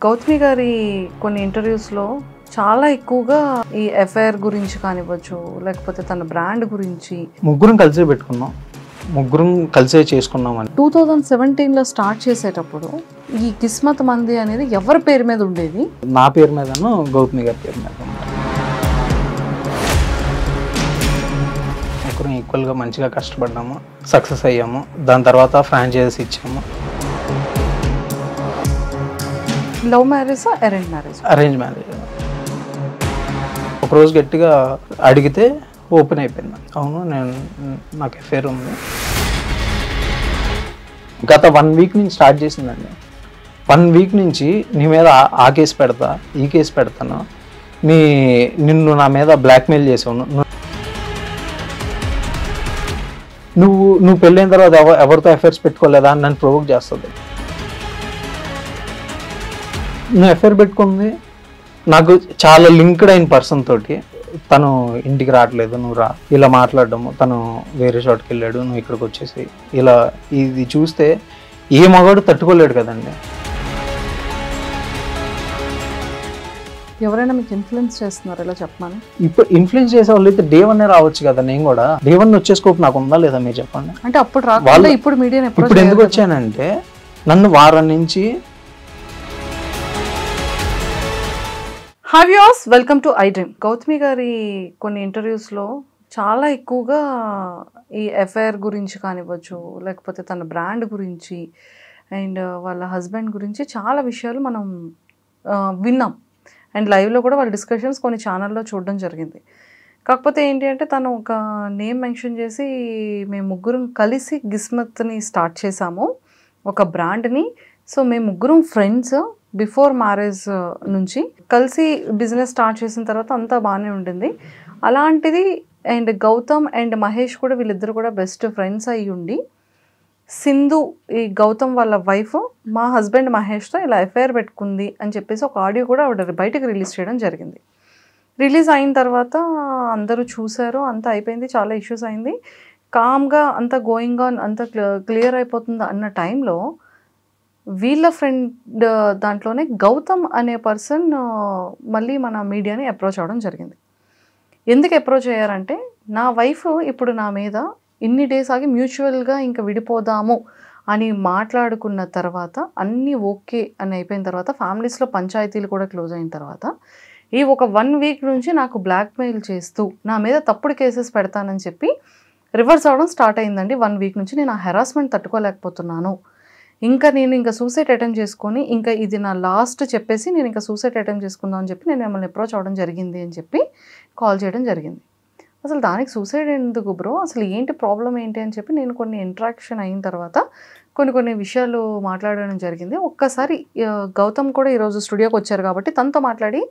గౌతమి గారి కొన్ని ఇంటర్వ్యూస్లో చాలా ఎక్కువగా ఈ ఎఫ్ఐఆర్ గురించి కానివ్వచ్చు, లేకపోతే తన బ్రాండ్ గురించి ముగ్గురం కలిసే పెట్టుకున్నాం, ముగ్గురం కలిసే చేసుకున్నామని 2017లో స్టార్ట్ చేసేటప్పుడు ఈ కిస్మత్ మంది అనేది ఎవరి పేరు మీద ఉండేది? నా పేరు మీదను గౌతమి గారి పేరు మీద. ముగ్గురం ఈక్వల్గా మంచిగా కష్టపడ్డాము, సక్సెస్ అయ్యాము. దాని తర్వాత ఫ్రాంచైజీస్ ఇచ్చాము. Love marriage, arrange marriage? Arrange marriage. ఒకరోజు గట్టిగా అడిగితే ఓపెన్ అయిపోయింది. అవును, నాకు అఫేర్ ఉంది. గత 1 వీక్ నుంచి స్టార్ట్ చేసిందండి. 1 వీక్ నుంచి నీ మీద ఆ కేసు పెడతా, ఈ కేసు పెడతాను, నిన్ను నా మీద బ్లాక్మెయిల్ చేసావు, నువ్వు పెళ్ళైన తర్వాత ఎవరితో అఫేర్స్ పెట్టుకోలేదా అని నన్ను ప్రొవోక్ చేస్తుంది. నువ్వు ఎఫ్ఐఆర్ పెట్టుకుంది నాకు చాలా లింక్డ్ అయిన పర్సన్ తోటి, తను ఇంటికి రావట్లేదు, నువ్వు రా, ఇలా మాట్లాడడము, తను వేరే చోటుకి వెళ్ళాడు, నువ్వు ఇక్కడికి వచ్చేసి ఇలా. ఇది చూస్తే ఏ మగాడు తట్టుకోలేడు కదండి. ఎవరైనా మీకు ఇన్ఫ్లుయెన్స్ చేస్తున్నారు ఇలా చెప్పమని? ఇప్పుడు ఇన్ఫ్లుయెన్స్ చేసే వాళ్ళు అయితే డే 1 రావచ్చు కదా. నేను కూడా డే 1 వచ్చే స్కోప్ నాకు ఉందా లేదా మీరు చెప్పండి. అంటే అప్పుడు రాకుండా ఇప్పుడు మీడియా ఇప్పుడు ఎందుకు వచ్చానంటే, నన్ను వారం నుంచి hi viewers, welcome to I dream. Gautami గారి కొన్ని ఇంటర్వ్యూస్లో చాలా ఎక్కువగా ఈ ఎఫ్ఐఆర్ గురించి కానివ్వచ్చు, లేకపోతే తన బ్రాండ్ గురించి అండ్ వాళ్ళ హస్బెండ్ గురించి చాలా విషయాలు మనం విన్నాం. అండ్ లైవ్లో కూడా వాళ్ళ డిస్కషన్స్ కొన్ని ఛానల్లో చూడడం జరిగింది. కాకపోతే ఏంటి అంటే, తను ఒక నేమ్ మెన్షన్ చేసి మేము ముగ్గురం కలిసి గిస్మత్ని స్టార్ట్ చేశాము, ఒక బ్రాండ్ని. సో మేము ముగ్గురం ఫ్రెండ్స్ బిఫోర్ మ్యారేజ్ నుంచి కలిసి బిజినెస్ స్టార్ట్ చేసిన తర్వాత అంతా బాగానే ఉండింది. అలాంటిది అండ్ గౌతమ్ అండ్ మహేష్ కూడా, వీళ్ళిద్దరు కూడా బెస్ట్ ఫ్రెండ్స్ అయ్యి ఉండి, సింధు ఈ గౌతమ్ వాళ్ళ వైఫ్ మా హస్బెండ్ మహేష్తో ఇలా ఎఫ్ఐఆర్ పెట్టుకుంది అని చెప్పేసి ఒక ఆడియో కూడా ఆవిడ బయటకు రిలీజ్ చేయడం జరిగింది. రిలీజ్ అయిన తర్వాత అందరూ చూశారు, అంతా అయిపోయింది, చాలా ఇష్యూస్ అయింది, కామ్గా అంతా గోయింగ్ ఆన్, అంతా క్లియర్ అయిపోతుంది అన్న టైంలో వీళ్ళ ఫ్రెండ్ దాంట్లోనే గౌతమ్ అనే పర్సన్ మళ్ళీ మన మీడియాని అప్రోచ్ అవ్వడం జరిగింది. ఎందుకు అప్రోచ్ అయ్యారంటే, నా వైఫ్ ఇప్పుడు నా మీద ఇన్ని డేస్ ఆగి మ్యూచువల్గా ఇంకా విడిపోదాము అని మాట్లాడుకున్న తర్వాత, అన్నీ ఓకే అని అయిపోయిన తర్వాత, ఫ్యామిలీస్లో పంచాయతీలు కూడా క్లోజ్ అయిన తర్వాత, ఈ ఒక 1 వీక్ నుంచి నాకు బ్లాక్మెయిల్ చేస్తూ నా మీద తప్పుడు కేసెస్ పెడతానని చెప్పి రివర్స్ అవ్వడం స్టార్ట్ అయిందండి. 1 వీక్ నుంచి నేను ఆ హెరాస్మెంట్ తట్టుకోలేకపోతున్నాను, నేను సూసైడ్ అటెంప్ట్ చేసుకొని, ఇంకా ఇది నా లాస్ట్ చెప్పేసి నేను ఇంకా సూసైడ్ అటెంప్ట్ చేసుకుందాం అని చెప్పి నేను మిమ్మల్ని అప్రోచ్ అవ్వడం జరిగింది అని చెప్పి కాల్ చేయడం జరిగింది. అసలు దానికి సూసైడ్ ఎందుకు బ్రో, అసలు ఏంటి ప్రాబ్లం ఏంటి అని చెప్పి నేను కొన్ని ఇంటరాక్షన్ అయిన తర్వాత కొన్ని విషయాలు మాట్లాడడం జరిగింది. ఒక్కసారి గౌతమ్ కూడా ఈరోజు స్టూడియోకి వచ్చారు కాబట్టి తనతో మాట్లాడి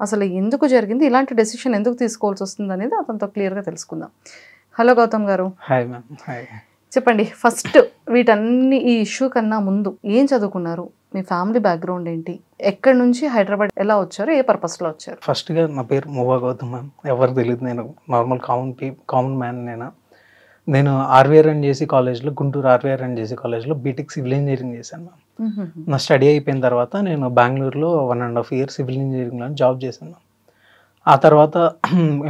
అసలు ఎందుకు జరిగింది, ఇలాంటి డెసిషన్ ఎందుకు తీసుకోవాల్సి వస్తుంది అనేది అతనితో క్లియర్గా తెలుసుకుందాం. హలో గౌతమ్ గారు. Hi ma'am. హాయ్. చెప్పండి, ఫస్ట్ వీటన్ని ఈ ఇష్యూ కన్నా ముందు ఏం చదువుకున్నారు, మీ ఫ్యామిలీ బ్యాక్గ్రౌండ్ ఏంటి, ఎక్కడి నుంచి హైదరాబాద్ ఎలా వచ్చారు, ఏ పర్పస్లో వచ్చారు? ఫస్ట్గా నా పేరు మువ్వా గౌతమ్ మ్యామ్. ఎవరు తెలియదు, నేను నార్మల్ కామన్ మ్యాన్. నేను RVRNJC కాలేజ్లో, గుంటూరు RVRNJC కాలేజ్లో బీటెక్ సివిల్ ఇంజనీరింగ్ చేశాను మ్యామ్. నా స్టడీ అయిపోయిన తర్వాత నేను బెంగళూరులో 1.5 years సివిల్ ఇంజనీరింగ్లో జాబ్ చేశాను. ఆ తర్వాత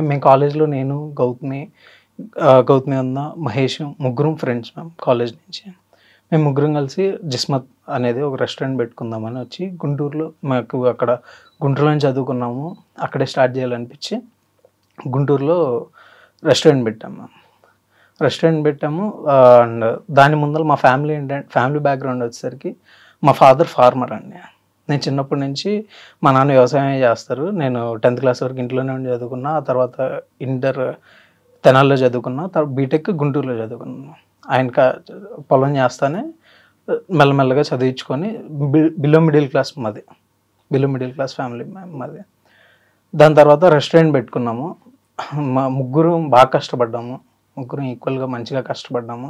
మేము కాలేజ్లో నేను గౌతమి అన్న, మహేష్ ముగ్గురం ఫ్రెండ్స్ మ్యామ్ కాలేజ్ నుంచి. మేము ముగ్గురం కలిసి జిస్మత్ అనేది ఒక రెస్టారెంట్ పెట్టుకుందామని వచ్చి గుంటూరులో, మాకు అక్కడ గుంటూరులో చదువుకున్నాము, అక్కడే స్టార్ట్ చేయాలనిపించి గుంటూరులో రెస్టారెంట్ పెట్టాము. అండ్ దాని ముందర మా ఫ్యామిలీ బ్యాక్గ్రౌండ్ వచ్చేసరికి మా ఫాదర్ ఫార్మర్ అండి. నేను చిన్నప్పటి నుంచి మా నాన్న వ్యవసాయం చేస్తారు. నేను 10th class వరకు ఇంట్లోనే ఉండి చదువుకున్నా. ఆ తర్వాత ఇంటర్ తెనాల్లో చదువుకున్నా, తర్వాత బీటెక్ గుంటూరులో చదువుకున్నాను. ఆయన పొలం చేస్తానే మెల్లమెల్లగా చదివించుకొని బిలో మిడిల్ క్లాస్ ఫ్యామిలీ మాది. దాని తర్వాత రెస్టారెంట్ పెట్టుకున్నాము. మా ముగ్గురం బాగా కష్టపడ్డాము, ముగ్గురం ఈక్వల్గా మంచిగా కష్టపడ్డాము,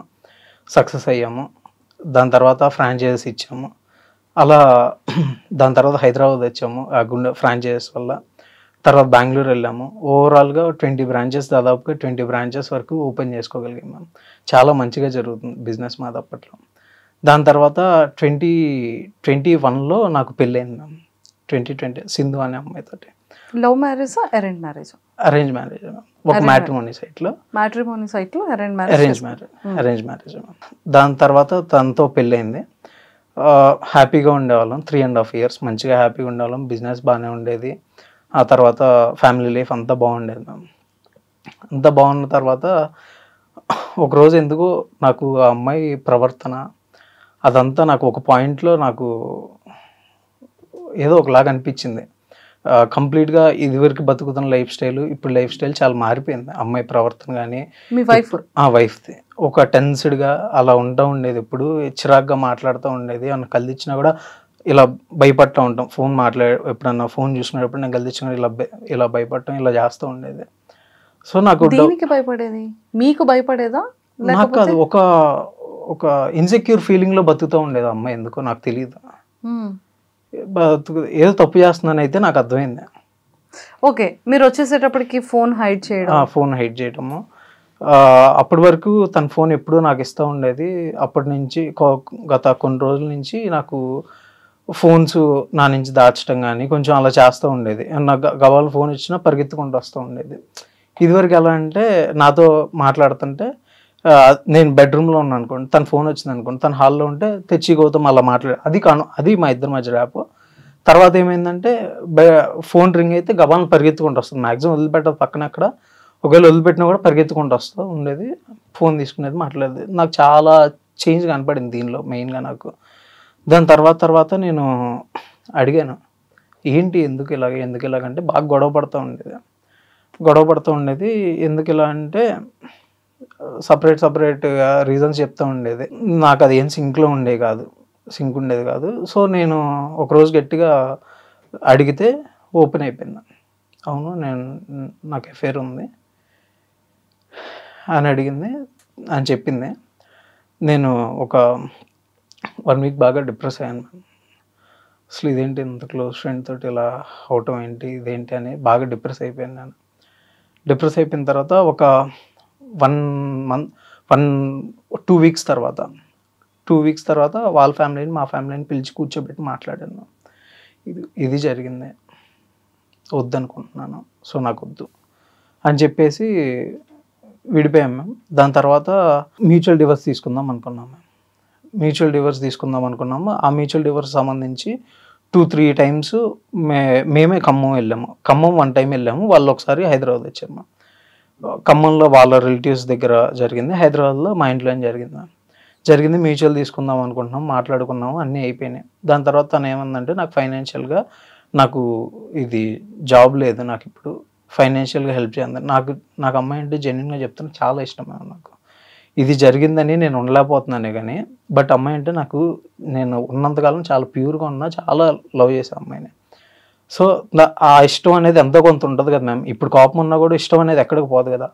సక్సెస్ అయ్యాము. దాని తర్వాత ఫ్రాంచైజీస్ ఇచ్చాము. అలా దాని తర్వాత హైదరాబాద్ వచ్చాము ఆ ఫ్రాంచైజీస్ వల్ల. తర్వాత బెంగళూరు వెళ్ళాము. ఓవరాల్గా 20 branches, దాదాపుగా 20 branches వరకు ఓపెన్ చేసుకోగలిగాం మ్యామ్. చాలా మంచిగా జరుగుతుంది బిజినెస్ మాది అప్పట్లో. దాని తర్వాత 2021లో నాకు పెళ్ళయింది మ్యామ్. 2020 సింధు అనే అమ్మాయితోటి. Love marriage arrange marriage? Arrange marriage, ఒక మ్యాట్రిమోనీ సైట్లో. మ్యాట్రిమోనీ సైట్లో అరేంజ్ మ్యారేజ్. దాని తర్వాత తనతో పెళ్ళయింది. హ్యాపీగా ఉండేవాళ్ళం 3.5 years, మంచిగా హ్యాపీగా ఉండేవాళ్ళం. బిజినెస్ బాగానే ఉండేది. ఆ తర్వాత ఫ్యామిలీ లైఫ్ అంతా బాగుండేది మ్యామ్. అంతా బాగున్న తర్వాత ఒకరోజు ఎందుకో నాకు ఆ అమ్మాయి ప్రవర్తన అదంతా నాకు ఒక పాయింట్లో నాకు ఏదో ఒకలాగా అనిపించింది. కంప్లీట్గా ఇదివరకు బతుకుతున్న లైఫ్ స్టైల్, ఇప్పుడు లైఫ్ స్టైల్ చాలా మారిపోయింది. అమ్మాయి ప్రవర్తన కానీ, మీ వైఫ్ది ఒక టెన్స్డ్గా అలా ఉండేది. ఎప్పుడు చిరాగ్గా మాట్లాడుతూ ఉండేది. అన్న కల్దిచ్చినా కూడా ఇలా భయపడుతూ ఉంటాం. ఎప్పుడన్నా ఫోన్ చూసుకునేటప్పుడు నేను కల్దిచ్చినా ఇలా భయపడటం, ఇలా చేస్తూ ఉండేది. సో నాకు భయపడేది, మీకు భయపడేదా? నాకు అది ఒక ఇన్సెక్యూర్ ఫీలింగ్లో బతుకుతూ ఉండేది అమ్మాయి. ఎందుకో నాకు తెలియదు. ఏదో తప్పు చేస్తున్నాను అయితే నాకు అర్థమైంది. ఓకే, మీరు వచ్చేసేటప్పటికి ఫోన్ హైడ్ చేయడము. అప్పటి వరకు తన ఫోన్ ఎప్పుడూ నాకు ఇస్తూ ఉండేది. అప్పటి నుంచి గత కొన్ని రోజుల నుంచి నాకు ఫోన్స్ నా నుంచి దాచడం కానీ కొంచెం అలా చేస్తూ ఉండేది. నాకు గవాల ఫోన్ ఇచ్చినా పరిగెత్తుకుంటూ వస్తూ ఉండేది. ఇదివరకు ఎలా అంటే నాతో మాట్లాడుతుంటే నేను బెడ్రూమ్లో ఉన్నాను అనుకోండి, తన ఫోన్ వచ్చింది అనుకోండి, తన హాల్లో ఉంటే తెచ్చి గౌతమ్ అలా అది మా ఇద్దరి మధ్య ర్యాప్. తర్వాత ఏమైందంటే ఫోన్ రింగ్ అయితే గబాలను పరిగెత్తుకుంటూ వస్తుంది. మ్యాక్సిమం వదిలిపెట్టదు పక్కన. అక్కడ ఒకవేళ వదిలిపెట్టినా కూడా పరిగెత్తుకుంటూ వస్తూ ఉండేది. ఫోన్ తీసుకునేది, మాట్లాడేది. నాకు చాలా చేంజ్ కనపడింది దీనిలో మెయిన్గా నాకు. దాని తర్వాత నేను అడిగాను, ఏంటి ఎందుకు ఇలాగంటే బాగా గొడవ పడుతూ ఉండేది. ఎందుకు ఇలా అంటే సపరేట్గా రీజన్స్ చెప్తూ ఉండేది. నాకు అది ఏం సింక్ ఉండేది కాదు. సో నేను ఒకరోజు గట్టిగా అడిగితే ఓపెన్ అయిపోయింది. అవును, నాకు అఫేర్ ఉంది అని చెప్పింది. నేను ఒక 1 week బాగా డిప్రెస్ అయ్యాను. అసలు ఇదేంటి, ఇంత క్లోజ్ ఫ్రెండ్ తోటి ఇలా అవటం ఏంటి, ఇదేంటి అని బాగా డిప్రెస్ అయిపోయాను నేను. డిప్రెస్ అయిపోయిన తర్వాత ఒక 2 weeks తర్వాత వాళ్ళ ఫ్యామిలీని మా ఫ్యామిలీని పిలిచి కూర్చోబెట్టి మాట్లాడాను. ఇది జరిగింది, వద్దనుకుంటున్నాను, సో నాకు వద్దు అని చెప్పేసి విడిపోయాం మేము. దాని తర్వాత మ్యూచువల్ డివోర్స్ తీసుకుందాం అనుకున్నాము. ఆ మ్యూచువల్ డివోర్స్ సంబంధించి 2-3 times మేమే ఖమ్మం వెళ్ళాము. ఖమ్మం 1 time వెళ్ళాము. వాళ్ళు ఒకసారి హైదరాబాద్ వచ్చాము. ఖమ్మంలో వాళ్ళ రిలేటివ్స్ దగ్గర జరిగింది, హైదరాబాద్లో మా ఇంట్లో జరిగింది. మ్యూచువల్ తీసుకుందాం అనుకుంటున్నాం, మాట్లాడుకున్నాము, అన్నీ అయిపోయినాయి. దాని తర్వాత తను ఏమందంటే, నాకు ఫైనాన్షియల్గా నాకు ఇది జాబ్ లేదు, నాకు ఇప్పుడు ఫైనాన్షియల్గా హెల్ప్ చేయండి. నాకు అమ్మాయి అంటే జెన్యున్గా చెప్తాను చాలా ఇష్టం. నాకు ఇది జరిగిందని నేను ఉండలేకపోతున్నానే కానీ, బట్ అమ్మాయి అంటే నేను ఉన్నంతకాలం చాలా ప్యూర్గా ఉన్నా, చాలా లవ్ చేసాను అమ్మాయిని. సో ఆ ఇష్టం అనేది ఎంతో కొంత ఉంటుంది కదా మ్యామ్. ఇప్పుడు కోపం ఉన్నా కూడా ఇష్టం అనేది ఎక్కడికి పోదు కదా.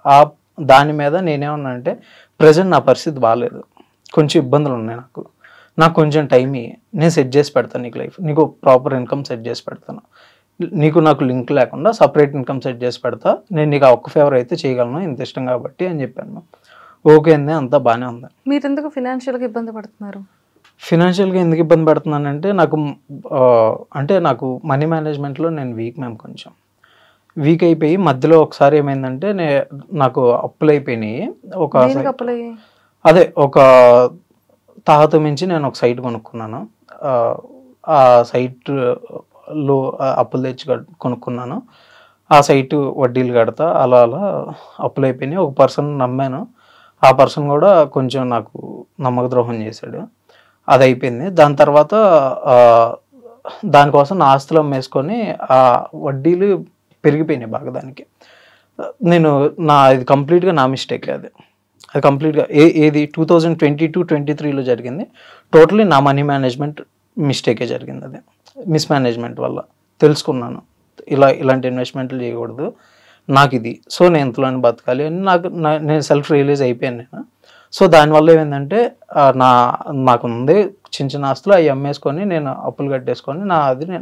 దాని మీద నేనేమన్నా అంటే, ప్రజెంట్ నా పరిస్థితి బాగాలేదు, కొంచెం ఇబ్బందులు ఉన్నాయి, నాకు కొంచెం టైం ఇయ్యి, నేను సెట్ చేసి పెడతాను నీకు లైఫ్, నీకు ప్రాపర్ ఇన్కమ్ సెట్ చేసి పెడతాను, నాకు లింక్ లేకుండా సపరేట్ ఇన్కమ్ సెట్ చేసి పెడతా, నేను నీకు ఒక్క ఫేవర్ అయితే చేయగలను, ఇంత ఇష్టం కాబట్టి అని చెప్పాను. ఓకే అండి, అంతా బాగానే ఉంది. మీరు ఎందుకు ఫినాన్షియల్గా ఇబ్బంది పడుతున్నారు? ఫినాన్షియల్గా ఎందుకు ఇబ్బంది పడుతున్నానంటే, నాకు మనీ మేనేజ్మెంట్లో నేను వీక్ మ్యామ్. కొంచెం వీక్ అయిపోయి మధ్యలో ఒకసారి ఏమైందంటే, నాకు అప్పులు అయిపోయినాయి. ఒక తాహత మించి నేను ఒక సైట్ కొనుక్కున్నాను. ఆ సైట్లో అప్పులు తెచ్చి కొనుక్కున్నాను. ఆ సైటు వడ్డీలు కడతా అలా అప్పులు అయిపోయినాయి. ఒక పర్సన్ నమ్మాను, ఆ పర్సన్ కూడా కొంచెం నాకు నమ్మక ద్రోహం చేశాడు. అది అయిపోయింది. దాని తర్వాత దానికోసం నా ఆస్తులు అమ్మేసుకొని ఆ వడ్డీలు పెరిగిపోయినాయి బాగా. దానికి ఇది కంప్లీట్గా నా మిస్టేక్. అది కంప్లీట్గా ఏది 2022-23లో జరిగింది. టోటలీ నా మనీ మేనేజ్మెంట్ మిస్టేకే జరిగింది. అది మిస్మేనేజ్మెంట్ వల్ల తెలుసుకున్నాను, ఇలాంటి ఇన్వెస్ట్మెంట్లు చేయకూడదు నాకు ఇది. సో నేను ఎంతలోనే బతకాలి అని నేను సెల్ఫ్ రియలైజ్ అయిపోయాను నేను. సో దానివల్ల ఏమైందంటే, నాకు ఉంది చిన్న ఆస్తులు, అవి అమ్మేసుకొని నేను అప్పులు కట్టేసుకొని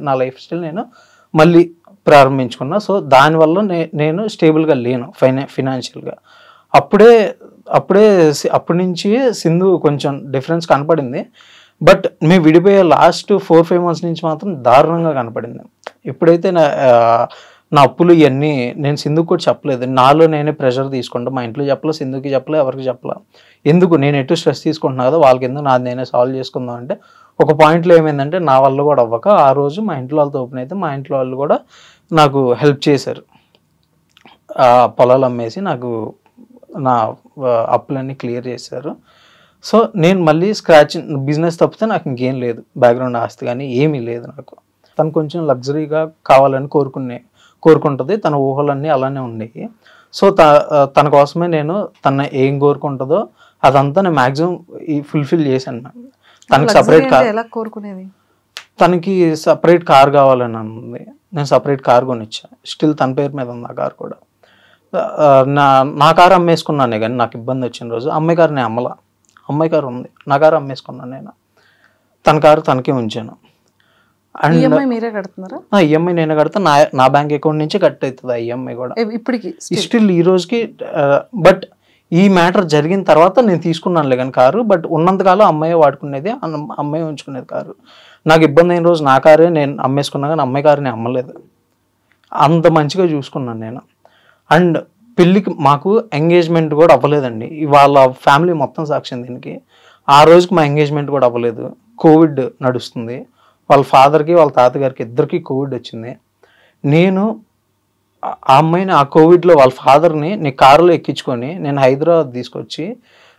నా లైఫ్ స్టైల్ నేను మళ్ళీ ప్రారంభించుకున్నా. సో దానివల్ల నేను స్టేబుల్గా లేను ఫైనాన్షియల్గా. అప్పటి నుంచి సింధు కొంచెం డిఫరెన్స్ కనపడింది. బట్ మేము విడిపోయే లాస్ట్ 4-5 months నుంచి మాత్రం దారుణంగా కనపడింది. ఎప్పుడైతే నా అప్పులు ఇవన్నీ నేను సింధుకు కూడా చెప్పలేదు. నాలో నేనే ప్రెషర్ తీసుకుంటా. మా ఇంట్లో చెప్పలే, సింధుకి చెప్పలే, ఎవరికి చెప్పలే. ఎందుకు నేను ఎటు స్ట్రెస్ తీసుకుంటున్నా కదా, వాళ్ళకి ఎందుకు నాది నేనే సాల్వ్ చేసుకుందాం అంటే ఒక పాయింట్లో ఏమైందంటే నా వల్ల కూడా అవ్వక ఆ రోజు మా ఇంట్లో వాళ్ళతో ఓపెన్ అయితే మా ఇంట్లో వాళ్ళు కూడా నాకు హెల్ప్ చేశారు. పొలాలు అమ్మేసి నాకు నా అప్పులన్నీ క్లియర్ చేశారు. సో నేను మళ్ళీ స్క్రాచ్ బిజినెస్ తప్పితే నాకు ఇంకేం లేదు, బ్యాక్గ్రౌండ్ ఆస్తి కానీ ఏమీ లేదు నాకు. తను కొంచెం లగ్జరీగా కావాలని కోరుకుంటుంది. తన ఊహలన్నీ అలానే ఉండేవి. సో తన కోసమే నేను తన ఏం కోరుకుంటుందో అదంతా నేను మ్యాక్సిమం ఫుల్ఫిల్ చేశాను. తనకి సపరేట్ కార్, ఎలా కోరుకునేది? తనకి సపరేట్ కార్ కావాలని ఉంది. నేను సపరేట్ కార్ కొనిచ్చా. స్టిల్ తన పేరు మీద ఉంది ఆ కార్ కూడా. నా కారు అమ్మేసుకున్నానే కానీ నాకు ఇబ్బంది వచ్చిన రోజు అమ్మాయి కారు నేను అమ్మలా. అమ్మాయి కారు ఉంది, నా కారు అమ్మేసుకున్నాను నేను. తన కారు తనకే ఉంచాను. అండ్ ఈఎంఐ మీరే కడుతున్నారా? ఈఎంఐ నేనే కడతా. నా బ్యాంక్ అకౌంట్ నుంచి కట్ అవుతుంది ఆ ఈఎంఐ కూడా ఇప్పటికి స్టిల్ ఈ రోజుకి. బట్ ఈ మ్యాటర్ జరిగిన తర్వాత నేను తీసుకున్నానులే కానీ కారు. బట్ ఉన్నంతకాలం అమ్మాయి వాడుకునేది, అమ్మాయి ఉంచుకునేది కారు. నాకు ఇబ్బంది అయిన రోజు నా కారే నేను అమ్మేసుకున్నా కానీ అమ్మాయి కారు నేను అమ్మలేదు. అంత మంచిగా చూసుకున్నాను నేను. అండ్ పెళ్ళికి మాకు ఎంగేజ్మెంట్ కూడా అవ్వలేదండి. వాళ్ళ ఫ్యామిలీ మొత్తం సాక్ష్యం దీనికి. ఆ రోజుకి మా ఎంగేజ్మెంట్ కూడా అవ్వలేదు. కోవిడ్ నడుస్తుంది. వాళ్ళ ఫాదర్కి వాళ్ళ తాతగారికి ఇద్దరికి కోవిడ్ వచ్చింది. నేను ఆ అమ్మాయిని ఆ కోవిడ్లో వాళ్ళ ఫాదర్ని నేను కారులో ఎక్కించుకొని నేను హైదరాబాద్ తీసుకొచ్చి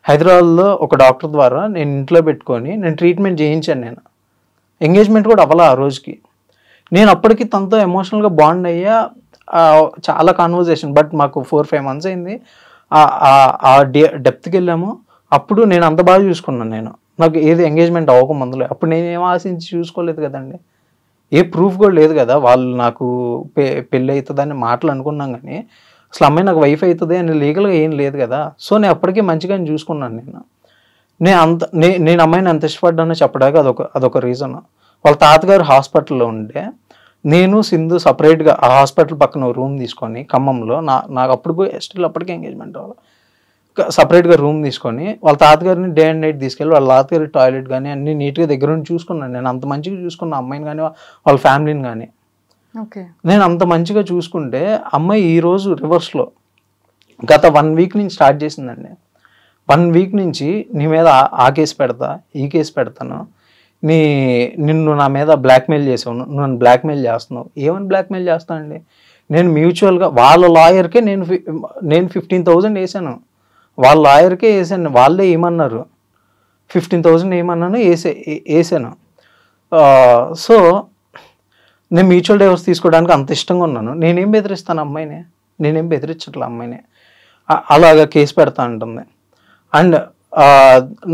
హైదరాబాద్లో ఒక డాక్టర్ ద్వారా నేను ఇంట్లో పెట్టుకొని నేను ట్రీట్మెంట్ చేయించాను. నేను ఎంగేజ్మెంట్ కూడా అవ్వాల ఆ రోజుకి. నేను అప్పటికి తనతో ఎమోషనల్గా బాండ్ అయ్యా, చాలా కాన్వర్జేషన్. బట్ మాకు 4-5 months అయింది. ఆ డెప్త్కి వెళ్ళాము. అప్పుడు నేను అంత బాగా చూసుకున్నాను. నాకు ఏది ఎంగేజ్మెంట్ అవ్వక ముందులో అప్పుడు నేను ఏం ఆశించి చూసుకోలేదు కదండి. ఏ ప్రూఫ్ కూడా లేదు కదా. వాళ్ళు నాకు పెళ్ళి అవుతుందని మాటలు అనుకున్నాం కానీ అసలు అమ్మాయి నాకు వైఫ్ అవుతుంది అని లీగల్గా ఏం లేదు కదా. సో నేను అప్పటికే మంచిగానే చూసుకున్నాను. నేను అమ్మాయిని ఎంత ఇష్టపడ్డానో చెప్పడానికి అదొక రీజన్. వాళ్ళ తాతగారు హాస్పిటల్లో ఉండే, నేను సింధు సపరేట్గా ఆ హాస్పిటల్ పక్కన రూమ్ తీసుకొని ఖమ్మంలో నాకు స్టిల్ అప్పటికే ఎంగేజ్మెంట్ అవ్వాలి. సపరేట్గా రూమ్ తీసుకొని వాళ్ళ తాతగారిని డే అండ్ నైట్ తీసుకెళ్ళి వాళ్ళ తాతగారి టాయిలెట్ కానీ అన్ని నీట్గా దగ్గర నుండి చూసుకున్నాను. నేను అంత మంచిగా చూసుకున్న అమ్మాయిని కానీ వాళ్ళ ఫ్యామిలీని కానీ. నేను అంత మంచిగా చూసుకుంటే అమ్మాయి ఈరోజు రివర్స్లో గత 1 week నుంచి స్టార్ట్ చేసిందండి. 1 week నుంచి నీ మీద ఆ కేసు పెడతా, ఈ కేసు పెడతాను, నిన్ను నా మీద బ్లాక్మెయిల్ చేసావు, నువ్వు నన్ను బ్లాక్మెయిల్ చేస్తున్నావు. ఏమని బ్లాక్మెయిల్ చేస్తానండి? నేను మ్యూచువల్గా వాళ్ళ లాయర్కే నేను 15,000 వేసాను. వాళ్ళ లాయర్కే వేసాను. వాళ్ళే ఏమన్నారు, 15,000 ఏమన్నాను వేసాను. సో నేను మ్యూచువల్ డైవర్స్ తీసుకోవడానికి అంత ఇష్టంగా ఉన్నాను. నేనేం బెదిరిస్తాను అమ్మాయిని? నేనేం బెదిరించట్లే అమ్మాయిని. అలాగా కేసు పెడతా ఉంటుంది. అండ్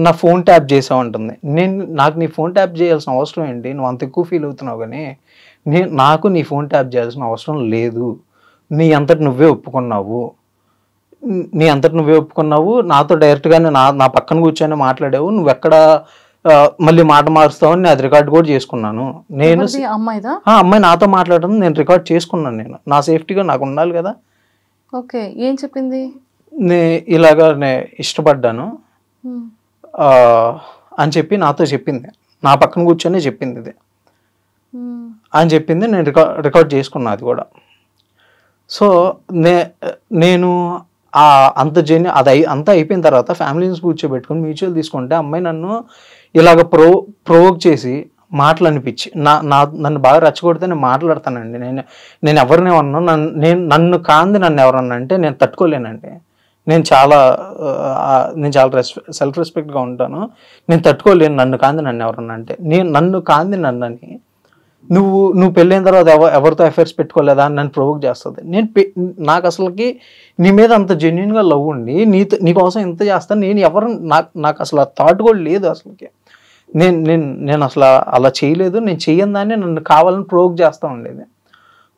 నా ఫోన్ ట్యాప్ చేసావు అంటుంది. నాకు నీ ఫోన్ ట్యాప్ చేయాల్సిన అవసరం ఏంటి? నువ్వు అంత ఎక్కువ ఫీల్ అవుతున్నావు కానీ నాకు నీ ఫోన్ ట్యాప్ చేయాల్సిన అవసరం లేదు. నీ అంతటి నువ్వే ఒప్పుకున్నావు. నాతో డైరెక్ట్గానే నా పక్కన కూర్చొని మాట్లాడావు. నువ్వు ఎక్కడ మళ్ళీ మాట మారుస్తావని నేను అది రికార్డ్ కూడా చేసుకున్నాను. అమ్మాయి నాతో మాట్లాడడం నేను రికార్డ్ చేసుకున్నాను. నా సేఫ్టీగా నాకు ఉండాలి కదా. ఓకే, ఏం చెప్పింది? ఇలాగా నేను ఇష్టపడ్డాను అని చెప్పి నాతో చెప్పింది. నా పక్కన కూర్చొని చెప్పింది ఇది అని చెప్పింది. నేను రికార్డ్ చేసుకున్నా అది కూడా. సో నేను అంతా అయిపోయిన తర్వాత ఫ్యామిలీని కూర్చోబెట్టుకుని మ్యూచువల్ తీసుకుంటే అమ్మాయి నన్ను ఇలాగ ప్రొవోక్ చేసి మాటలు అనిపించి నన్ను బాగా రెచ్చగొడితే నేను మాట్లాడతానండి. నేను ఎవరిని అన్నా నన్ను కాంది నన్ను ఎవరన్నా అంటే నేను తట్టుకోలేనండి. నేను చాలా సెల్ఫ్ రెస్పెక్ట్గా ఉంటాను. నేను తట్టుకోలేను నన్ను కాంది నన్ను ఎవరన్నా అంటే. నన్ను కాంది నన్నని నువ్వు పెళ్ళైన తర్వాత ఎవరితో అఫైర్స్ పెట్టుకోలేదా అని నన్ను ప్రొవోక్ చేస్తుంది. నాకు అసలుకి నీ మీద అంత జెన్యున్గా లవ్ ఉండి నీకోసం ఇంత చేస్తాను. నాకు అసలు ఆ థాట్ కూడా లేదు అసలుకి. నేను అసలు అలా చేయలేదు. నేను చెయ్యని దాన్ని నన్ను కావాలని ప్రొవోక్ చేస్తూ ఉండేది.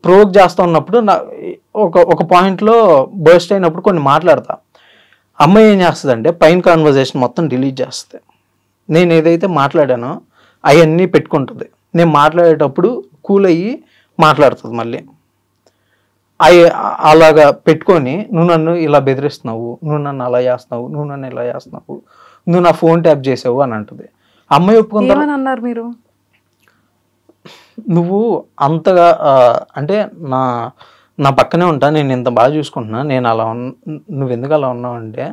ప్రొవోక్ చేస్తూ ఉన్నప్పుడు ఒక పాయింట్లో బర్స్ట్ అయినప్పుడు కొన్ని మాట్లాడతా. అమ్మాయి ఏం చేస్తుందంటే పైన కాన్వర్జేషన్ మొత్తం డిలీట్ చేస్తుంది. నేను ఏదైతే మాట్లాడానో అవన్నీ పెట్టుకుంటుంది. నేను మాట్లాడేటప్పుడు కూల్ అయ్యి మాట్లాడుతుంది. మళ్ళీ అలాగా పెట్టుకొని నువ్వు నన్ను ఇలా బెదిరిస్తున్నావు, నువ్వు నన్ను అలా చేస్తున్నావు, నువ్వు నన్ను ఇలా చేస్తున్నావు, నువ్వు నా ఫోన్ ట్యాప్ చేసావు అని అంటుంది. అమ్మాయి ఒప్పుకుందా ఏమని అన్నారు మీరు? నువ్వు అంతగా అంటే నా నా పక్కనే ఉంటా, నేను ఇంత బాగా చూసుకుంటున్నా, నేను అలా నువ్వు ఎందుకు అలా ఉన్నావు అంటే,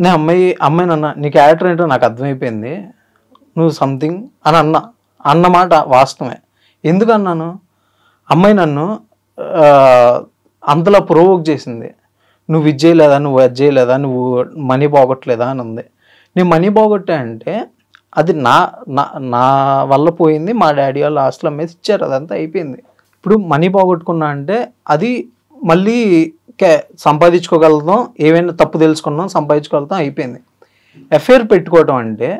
నేను అమ్మాయిని అన్నా, నీ క్యారెక్టర్ ఏంటో నాకు అర్థమైపోయింది, నువ్వు సంథింగ్ అని అన్నమాట వాస్తవమే. ఎందుకు అన్నాను, అమ్మాయి నన్ను అంతలా ప్రొవోక్ చేసింది. నువ్వు ఇది చేయలేదా, నువ్వు అది చేయలేదా, నువ్వు మనీ పోగొట్టలేదా అని ఉంది. నేను మనీ పోగొట్టా అంటే అది నా నా వల్ల పోయింది, మా డాడీ వాళ్ళు ఆస్తులు అమ్మేసి ఇచ్చారు, అదంతా అయిపోయింది. ఇప్పుడు మనీ పోగొట్టుకున్నా అంటే అది మళ్ళీ సంపాదించుకోగలుగుతాం, ఏవైనా తప్పు తెలుసుకున్నాం సంపాదించుకోగలుగుతాం, అయిపోయింది. ఎఫ్ఐఆర్ పెట్టుకోవటం అంటే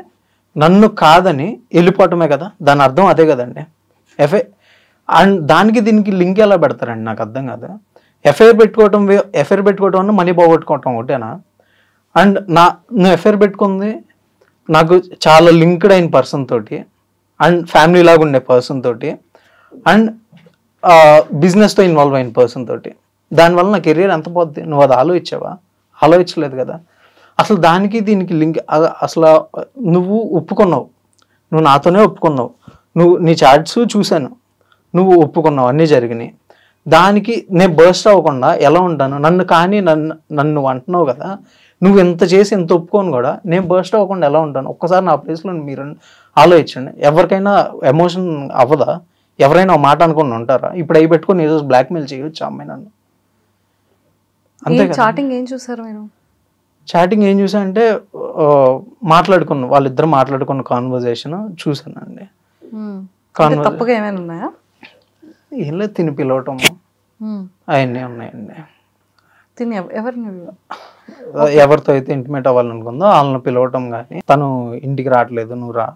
నన్ను కాదని వెళ్ళిపోవటమే కదా, దాని అర్థం అదే కదండి. అండ్ దానికి దీనికి లింక్ ఎలా పెడతారండి, నాకు అర్థం కాదు. ఎఫ్ఐఆర్ పెట్టుకోవటం అన్న మనీ పోగొట్టుకోవటం ఒకటేనా? అండ్ నువ్వు ఎఫ్ఐఆర్ పెట్టుకుంది నాకు చాలా లింక్డ్ అయిన పర్సన్ తోటి, అండ్ ఫ్యామిలీ లాగా ఉండే పర్సన్ తోటి, అండ్ బిజినెస్తో ఇన్వాల్వ్ అయిన పర్సన్ తోటి. దానివల్ల నా కెరీర్ ఎంత పోద్ది? నువ్వు అది ఆలోచించావా? ఆలోచించలేదు కదా. అసలు దానికి దీనికి లింక్ అసలు నువ్వు ఒప్పుకున్నావు, నువ్వు నాతోనే ఒప్పుకున్నావు, నీ చాట్స్ చూశాను, నువ్వు ఒప్పుకున్నావు, అన్నీ జరిగినాయి. దానికి నేను బర్స్ట్ అవ్వకుండా ఎలా ఉంటాను? నన్ను అంటున్నావు కదా, నువ్వు ఎంత చేసి ఎంత ఒప్పుకోను కూడా నేను బర్స్ట్ అవ్వకుండా ఎలా ఉంటాను? ఒక్కసారి నా ప్లేస్లో మీరు ఆలోచించండి. ఎవరికైనా ఎమోషన్ అవ్వదా? ఎవరైనా మాట అనుకుని ఉంటారా? ఇప్పుడు అవి పెట్టుకుని ఈరోజు బ్లాక్మెయిల్ చేయొచ్చు అమ్మాయి నన్ను. అంతే. చాటింగ్ ఏం చూసారు మీరు? చాటింగ్ ఏం చూసా అంటే వాళ్ళిద్దరు మాట్లాడుకున్న కాన్వర్జేషన్ చూసానండి. తప్పుగా ఏమైనా ఉన్నాయా? ఏం లేదు, తిని పిలవటం అవన్నీ ఉన్నాయండి. తిని ఎవరితో అయితే ఇంటిమేట్ అవ్వాలనుకుందో వాళ్ళని పిలవటం, కానీ తను ఇంటికి రావట్లేదు, నువ్వు రా,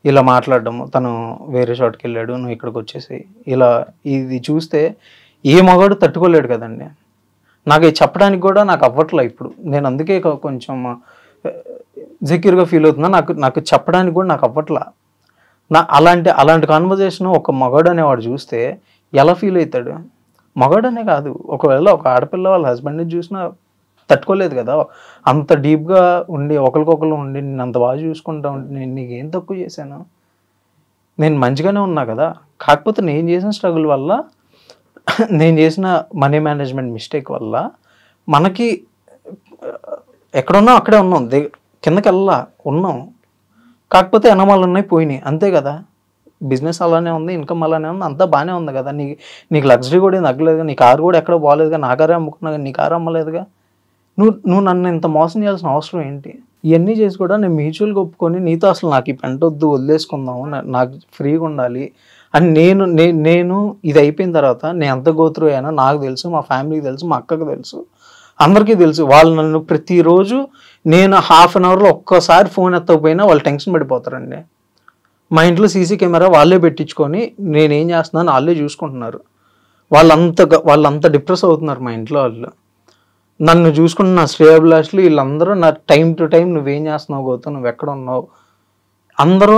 ఇలా మాట్లాడటము, తను వేరే చోటుకి వెళ్ళాడు, నువ్వు ఇక్కడికి వచ్చేసి ఇలా. ఇది చూస్తే ఏ మగాడు తట్టుకోలేడు కదండి. నాకు చెప్పడానికి కూడా నాకు అవ్వట్లే ఇప్పుడు. నేను అందుకే కొంచెం సెక్యూర్గా ఫీల్ అవుతున్నా. నాకు చెప్పడానికి కూడా నాకు అవ్వట్లా. అలాంటి కాన్వర్జేషన్ ఒక మగాడు అనేవాడు చూస్తే ఎలా ఫీల్ అవుతాడు? మగాడనే కాదు, ఒకవేళ ఒక ఆడపిల్ల వాళ్ళ హస్బెండ్ని చూసినా తట్టుకోలేదు కదా. అంత డీప్గా ఉండి ఒకరికొకరు ఉండి నేను అంత బాగా చూసుకుంటా ఉంటే నేను నీకేం తక్కువ చేశాను? నేను మంచిగానే ఉన్నా కదా. కాకపోతే నేను చేసిన స్ట్రగుల్ వల్ల, నేను చేసిన మనీ మేనేజ్మెంట్ మిస్టేక్ వల్ల మనకి ఎక్కడున్నా అక్కడే ఉన్నాం, కిందకి ఉన్నాం. కాకపోతే ఎనమాలు ఉన్నాయి, పోయినాయి, అంతే కదా. బిజినెస్ అలానే ఉంది, ఇన్కమ్ అలానే ఉంది, అంతా బాగానే ఉంది కదా. నీకు లగ్జరీ కూడా ఏం తగ్గలేదుగా, నీ కారు కూడా ఎక్కడ బాగాలేదుగా, నా కారే అమ్ముకున్నా, నీ కారు అమ్మలేదుగా. నువ్వు నన్ను ఇంత మోసం చేయాల్సిన అవసరం ఏంటి? ఇవన్నీ చేసి కూడా నేను మ్యూచువల్గా ఒప్పుకొని నీతో అసలు నాకు ఈ పెంట వద్దు, వదిలేసుకుందాము, నాకు ఫ్రీగా ఉండాలి అని నేను ఇది అయిపోయిన తర్వాత నేను ఎంత గోత్రు అయ్యానో నాకు తెలుసు, మా ఫ్యామిలీకి తెలుసు, మా అక్కకి తెలుసు, అందరికీ తెలుసు. వాళ్ళు నన్ను ప్రతిరోజు నేను హాఫ్ అన్ అవర్లో ఒక్కసారి ఫోన్ ఎత్తకపోయినా వాళ్ళు టెన్షన్ పడిపోతారండి. మా ఇంట్లో సీసీ కెమెరా వాళ్ళే పెట్టించుకొని నేనేం చేస్తున్నాను వాళ్ళే చూసుకుంటున్నారు. వాళ్ళంత డిప్రెస్ అవుతున్నారు మా ఇంట్లో వాళ్ళు. నన్ను చూసుకున్న నా శ్రేయోభిలాషులు వీళ్ళందరూ నా టైం టు టైం నువ్వేం చేస్తున్నావు గౌతమ్, నువ్వు ఎక్కడ ఉన్నావు, అందరూ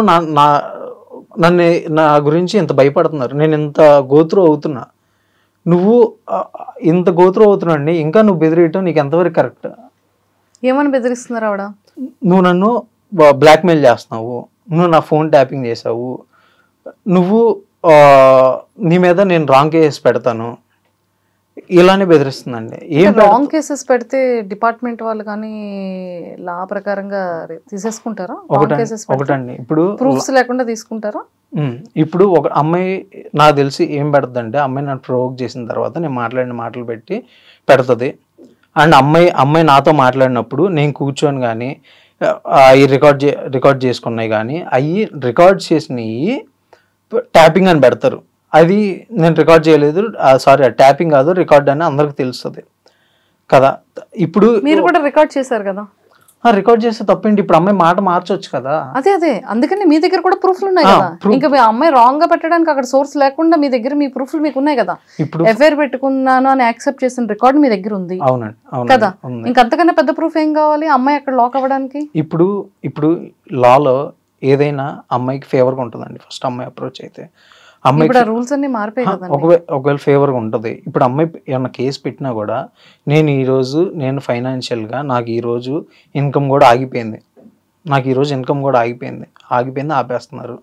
నన్ను నా గురించి ఇంత భయపడుతున్నారు. నేను ఇంత గోత్రు అవుతున్నా, నువ్వు ఇంత గోత్రు అవుతున్నాండి, ఇంకా నువ్వు బెదిరియటం నీకు ఎంతవరకు కరెక్ట్? ఏమని బెదిరిస్తున్నారు ఆవిడ? నువ్వు నన్ను బ్లాక్మెయిల్ చేస్తున్నావు, నువ్వు నా ఫోన్ ట్యాపింగ్ చేసావు, నువ్వు నీ మీద నేను రాంగ్ కేసెస్ పెడతాను, ఇలానే బెదిరిస్తుందండి. రాంగ్ కేసెస్ పెడితే డిపార్ట్మెంట్ వాళ్ళు కానీ లా ప్రకారంగా తీసేసుకుంటారా? ఒకటండి, ఇప్పుడు ప్రూఫ్స్ లేకుండా తీసుకుంటారా? ఇప్పుడు ఒక అమ్మాయి నాకు తెలిసి ఏం పెడతంటే, అమ్మాయి నన్ను ప్రొవోక్ చేసిన తర్వాత నేను మాట్లాడిన మాటలు పెట్టి పెడుతుంది. అండ్ అమ్మాయి నాతో మాట్లాడినప్పుడు నేను కూర్చొని కానీ అవి రికార్డ్ చేసుకున్నాయి, కానీ అవి రికార్డ్ చేసినవి ట్యాపింగ్ అని పెడతారు. అది నేను రికార్డ్ చేయలేదు, సారీ ట్యాపింగ్ కాదు రికార్డ్ అని అందరికి తెలుస్తుంది కదా. ఇప్పుడు మీరు కూడా రికార్డ్ చేశారు కదా. రికార్డ్ చేస్తే తప్పేంటి? ఇప్పుడు అమ్మాయి మాట మార్చొచ్చు కదా. అదే అందుకని మీ దగ్గర కూడా ప్రూఫ్లు ఉన్నాయి కదా. ఇంకా మీ అమ్మాయి రాంగ్ గా పెట్టడానికి అక్కడ సోర్స్ లేకుండా మీ దగ్గర మీ ప్రూఫ్లు మీకు ఉన్నాయి కదా. ఇప్పుడు ఎఫ్ఐఆర్ పెట్టుకున్నాను అని యాక్సెప్ట్ చేసిన రికార్డ్ మీ దగ్గర ఉంది కదా. ఇంకంతకన్నా పెద్ద ప్రూఫ్ ఏం కావాలి అమ్మాయి అక్కడ లాక్ అవ్వడానికి? ఇప్పుడు లాలో ఏదైనా అమ్మాయికి ఫేవర్గా ఉంటుందండి. ఫస్ట్ అమ్మాయి అప్రోచ్ అయితే రూల్స్ అన్ని మారిపోయి కదా. ఒకవేళ ఫేవర్గా ఉంటుంది. ఇప్పుడు అమ్మాయి ఏమన్నా కేసు పెట్టినా కూడా నేను ఫైనాన్షియల్గా నాకు ఈరోజు ఇన్కమ్ కూడా ఆగిపోయింది, నాకు ఈరోజు ఇన్కమ్ కూడా ఆగిపోయింది ఆపేస్తున్నారు.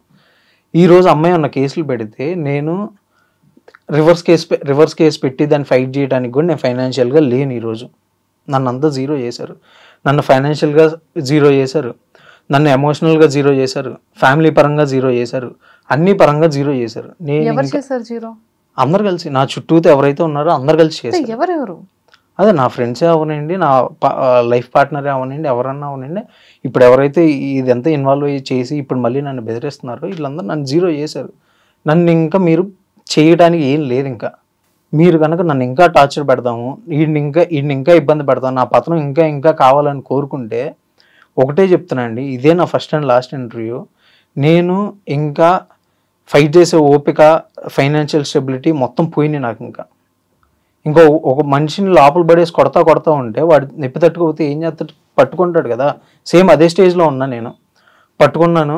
ఈరోజు అమ్మాయి ఉన్న కేసులు పెడితే నేను రివర్స్ కేసు పెట్టి దాన్ని ఫైట్ చేయడానికి కూడా నేను ఫైనాన్షియల్గా లేను. ఈరోజు నన్ను అంతా జీరో చేశారు. నన్ను ఫైనాన్షియల్గా జీరో చేశారు, నన్ను ఎమోషనల్గా జీరో చేశారు, ఫ్యామిలీ పరంగా జీరో చేశారు, అన్ని పరంగా జీరో చేశారు. జీరో అందరు కలిసి, నా చుట్టూతో ఎవరైతే ఉన్నారో అందరు కలిసి చేశారు. ఎవరెవరు? అదే నా ఫ్రెండ్సే అవనండి, నా లైఫ్ పార్ట్నరే అవనండి, ఎవరన్నా అవనండి. ఇప్పుడు ఎవరైతే ఇదంతా ఇన్వాల్వ్ అయ్యి చేసి ఇప్పుడు మళ్ళీ నన్ను బెదిరిస్తున్నారో వీళ్ళందరూ నన్ను జీరో చేశారు. నన్ను ఇంకా మీరు చేయడానికి ఏం లేదు. ఇంకా మీరు కనుక నన్ను ఇంకా టార్చర్ పెడతాము, వీడిని ఇంకా ఇబ్బంది పెడతాము, నా పతనం ఇంకా కావాలని కోరుకుంటే ఒకటే చెప్తున్నా అండి, ఇదే నా ఫస్ట్ అండ్ లాస్ట్ ఇంటర్వ్యూ. నేను ఇంకా ఫైట్ చేసే ఓపిక, ఫైనాన్షియల్ స్టెబిలిటీ మొత్తం పోయింది నాకు. ఇంకా ఒక మనిషిని లోపల పడేసి కొడతా ఉంటే వాడు నొప్పి తట్టుకోకపోతే ఏం చేస్తాడు? పట్టుకుంటాడు కదా. సేమ్ అదే స్టేజ్లో ఉన్నా నేను, పట్టుకున్నాను.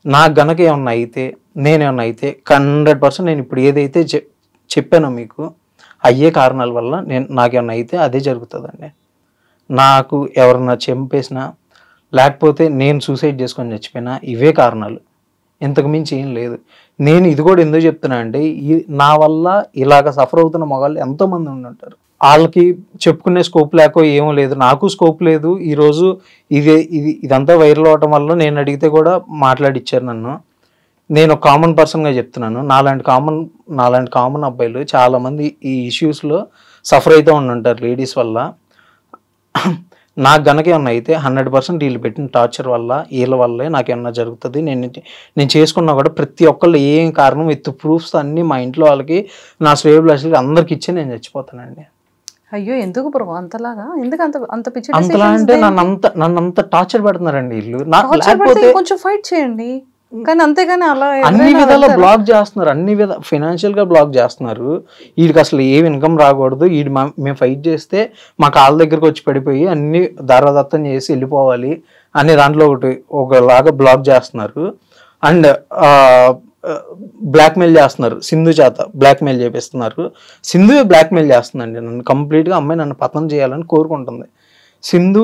నాకు గనక ఏమన్నా అయితే, నేనేమన్నా అయితే 100% నేను ఇప్పుడు ఏదైతే చెప్పానో మీకు అయ్యే కారణాల వల్ల నాకేమన్నా అయితే అదే జరుగుతుందండి. నాకు ఎవరన్నా చంపేసినా లేకపోతే నేను సూసైడ్ చేసుకొని చచ్చిపోయినా ఇవే కారణాలు, ఇంతకు మించి ఏం లేదు. నేను ఇది కూడా ఎందుకు చెప్తున్నా అంటే, నా వల్ల ఇలాగ సఫర్ అవుతున్న మగాళ్ళు ఎంతోమంది ఉంటారు. వాళ్ళకి చెప్పుకునే స్కోప్ లేకో ఏమో లేదు, నాకు స్కోప్ లేదు. ఈరోజు ఇదంతా వైరల్ అవటం వల్ల నేను అడిగితే కూడా మాట్లాడిచ్చారు నన్ను. నేను కామన్ పర్సన్గా చెప్తున్నాను, నాలాంటి కామన్ అబ్బాయిలు చాలామంది ఈ ఇష్యూస్లో సఫర్ అవుతూ ఉంటారు లేడీస్ వల్ల. నాకు గనక ఏమన్నా అయితే 100% వీళ్ళు పెట్టిన టార్చర్ వల్ల, వీళ్ళ వల్లే నాకేమన్నా జరుగుతుంది. నేను చేసుకున్నా కూడా ప్రతి ఒక్కళ్ళు ఏం కారణం విత్ ప్రూఫ్స్ అన్నీ మా ఇంట్లో వాళ్ళకి, నా శ్రేయభిలాషులకి అందరికి ఇచ్చి నేను చచ్చిపోతానండి. అయ్యో, ఎందుకు బ్రో అంతలాగా? ఎందుకు అంత పిచ్చి? అంతలా అంటే నన్ను అంత టార్చర్ పెడుతున్నారండి వీళ్ళు. కొంచెం ఫైట్ చేయండి, కానీ అంతేగాని అలా అన్ని విధాలా బ్లాక్ చేస్తున్నారు, ఫైనాన్షియల్ గా బ్లాక్ చేస్తున్నారు. వీడికి అసలు ఏం ఇన్కమ్ రాకూడదు, మేము ఫైట్ చేస్తే మా కాళ్ళ దగ్గరకు వచ్చి పడిపోయి అన్ని దారాదత్తం చేసి వెళ్ళిపోవాలి అనే దాంట్లో ఒకలాగా బ్లాక్ చేస్తున్నారు. అండ్ బ్లాక్మెయిల్ చేస్తున్నారు, సింధు చేత బ్లాక్మెయిల్ చేపిస్తున్నారు. సింధువే బ్లాక్మెయిల్ చేస్తుందండి నన్ను కంప్లీట్గా. అమ్మాయి నన్ను పతనం చేయాలని కోరుకుంటుంది. సింధు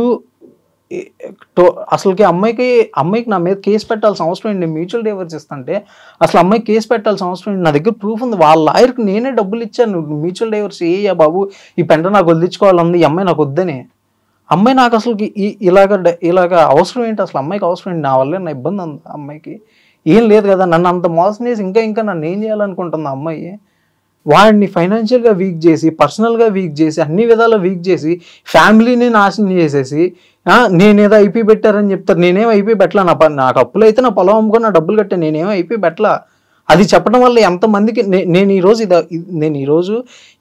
అసలుకి అమ్మాయికి నా మీద కేసు పెట్టాల్సిన అవసరం ఏంటి? మ్యూచువల్ డైవర్స్ ఇస్తుంటే అసలు అమ్మాయి కేసు పెట్టాల్సిన అవసరం ఏంటి? నా దగ్గర ప్రూఫ్ ఉంది, వాళ్ళ లాయర్కి నేనే డబ్బులు ఇచ్చాను. మ్యూచువల్ డైవర్స్ ఏయ్యా బాబు, ఈ పెంట నాకు వదిలించుకోవాలంది, ఈ అమ్మాయి నాకు వద్దని. అమ్మాయి నాకు అసలు ఇలాగ అవసరం ఏంటి? అసలు అమ్మాయికి అవసరం ఏంటి? నా వల్లే నా ఇబ్బంది ఉంది. అమ్మాయికి ఏం లేదు కదా, నన్ను అంత మోసం చేసి ఇంకా నన్ను ఏం చేయాలనుకుంటుంది అమ్మాయి? వాడిని ఫైనాన్షియల్గా వీక్ చేసి, పర్సనల్గా వీక్ చేసి, అన్ని విధాలా వీక్ చేసి, ఫ్యామిలీని నాశనం చేసేసి, నేనేదో ఐపీ పెట్టారని చెప్తారు. నేనేం ఐపీ పెట్టలా. నాకు అప్పులు అయితే నా పొలం అమ్ముకొని నా డబ్బులు కట్టాను, నేనేమో ఐపీ పెట్టలా. అది చెప్పడం వల్ల ఎంతమందికి నేను ఈరోజు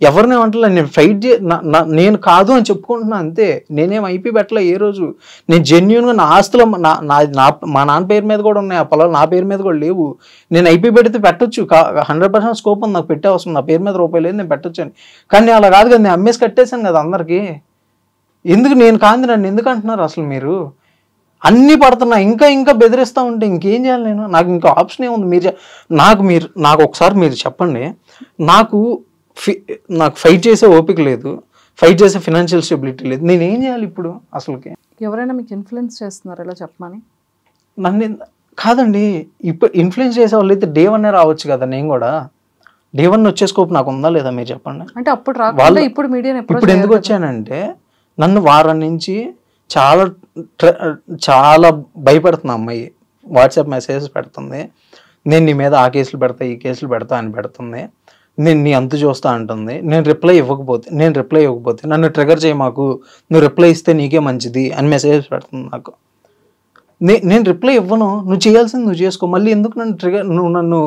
ఎవరిని అంటలే, నేను ఫైట్ నేను కాదు అని చెప్పుకుంటున్నా అంతే. నేనేం ఐపీ పెట్టలే ఏ రోజు. నేను జెన్యున్గా నా ఆస్తులు మా నాన్న పేరు మీద కూడా ఉన్నాయి, ఆ పొలాలు నా పేరు మీద కూడా లేవు. నేను ఐపీ పెడితే పెట్టొచ్చు, 100% స్కోప్ ఉంది నాకు పెట్టే అవసరం. నా పేరు మీద రూపాయలు లేదు, నేను పెట్టొచ్చు అని. కానీ అలా కాదు కదా, నేను అమ్మేసి కట్టేశాను కదా అందరికీ. ఎందుకు నేను కాంది నన్ను ఎందుకు అంటున్నారు అసలు మీరు? అన్నీ పడుతున్నా, ఇంకా బెదిరిస్తూ ఉంటే ఇంకేం చేయాలి నేను? నాకు ఇంకా ఆప్షన్ ఏముంది? నాకు ఒకసారి మీరు చెప్పండి. నాకు ఫైట్ చేసే ఓపిక లేదు, ఫైట్ చేసే ఫైనాన్షియల్ స్టెబిలిటీ లేదు, నేనేం చేయాలి ఇప్పుడు? అసలుకి ఎవరైనా మీకు ఇన్ఫ్లుయెన్స్ చేస్తున్నారు ఇలా చెప్పమని? నన్ను కాదండి, ఇప్పుడు ఇన్ఫ్లుయెన్స్ చేసే వాళ్ళు అయితే డే 1 రావచ్చు కదా. నేను కూడా డే 1 వచ్చే స్కోప్ నాకు ఉందా లేదా మీరు చెప్పండి. అంటే అప్పుడు రాకుండా ఇప్పుడు మీడియా ఇప్పుడు ఎందుకు వచ్చానంటే, నన్ను వారం నుంచి చాలా భయపెడుతుంది అమ్మాయి. వాట్సాప్ మెసేజెస్ పెడుతుంది, నేను నీ మీద ఆ కేసులు పెడతా ఈ కేసులు పెడతా అని పెడుతుంది. నేను నీ అంతు చూస్తా అంటుంది. నేను రిప్లై ఇవ్వకపోతే నన్ను ట్రిగర్ చేయి, మాకు నువ్వు రిప్లై ఇస్తే నీకే మంచిది అని మెసేజెస్ పెడుతుంది నాకు. నేను రిప్లై ఇవ్వను, నువ్వు చేయాల్సింది నువ్వు చేసుకో. మళ్ళీ ఎందుకు నువ్వు నన్ను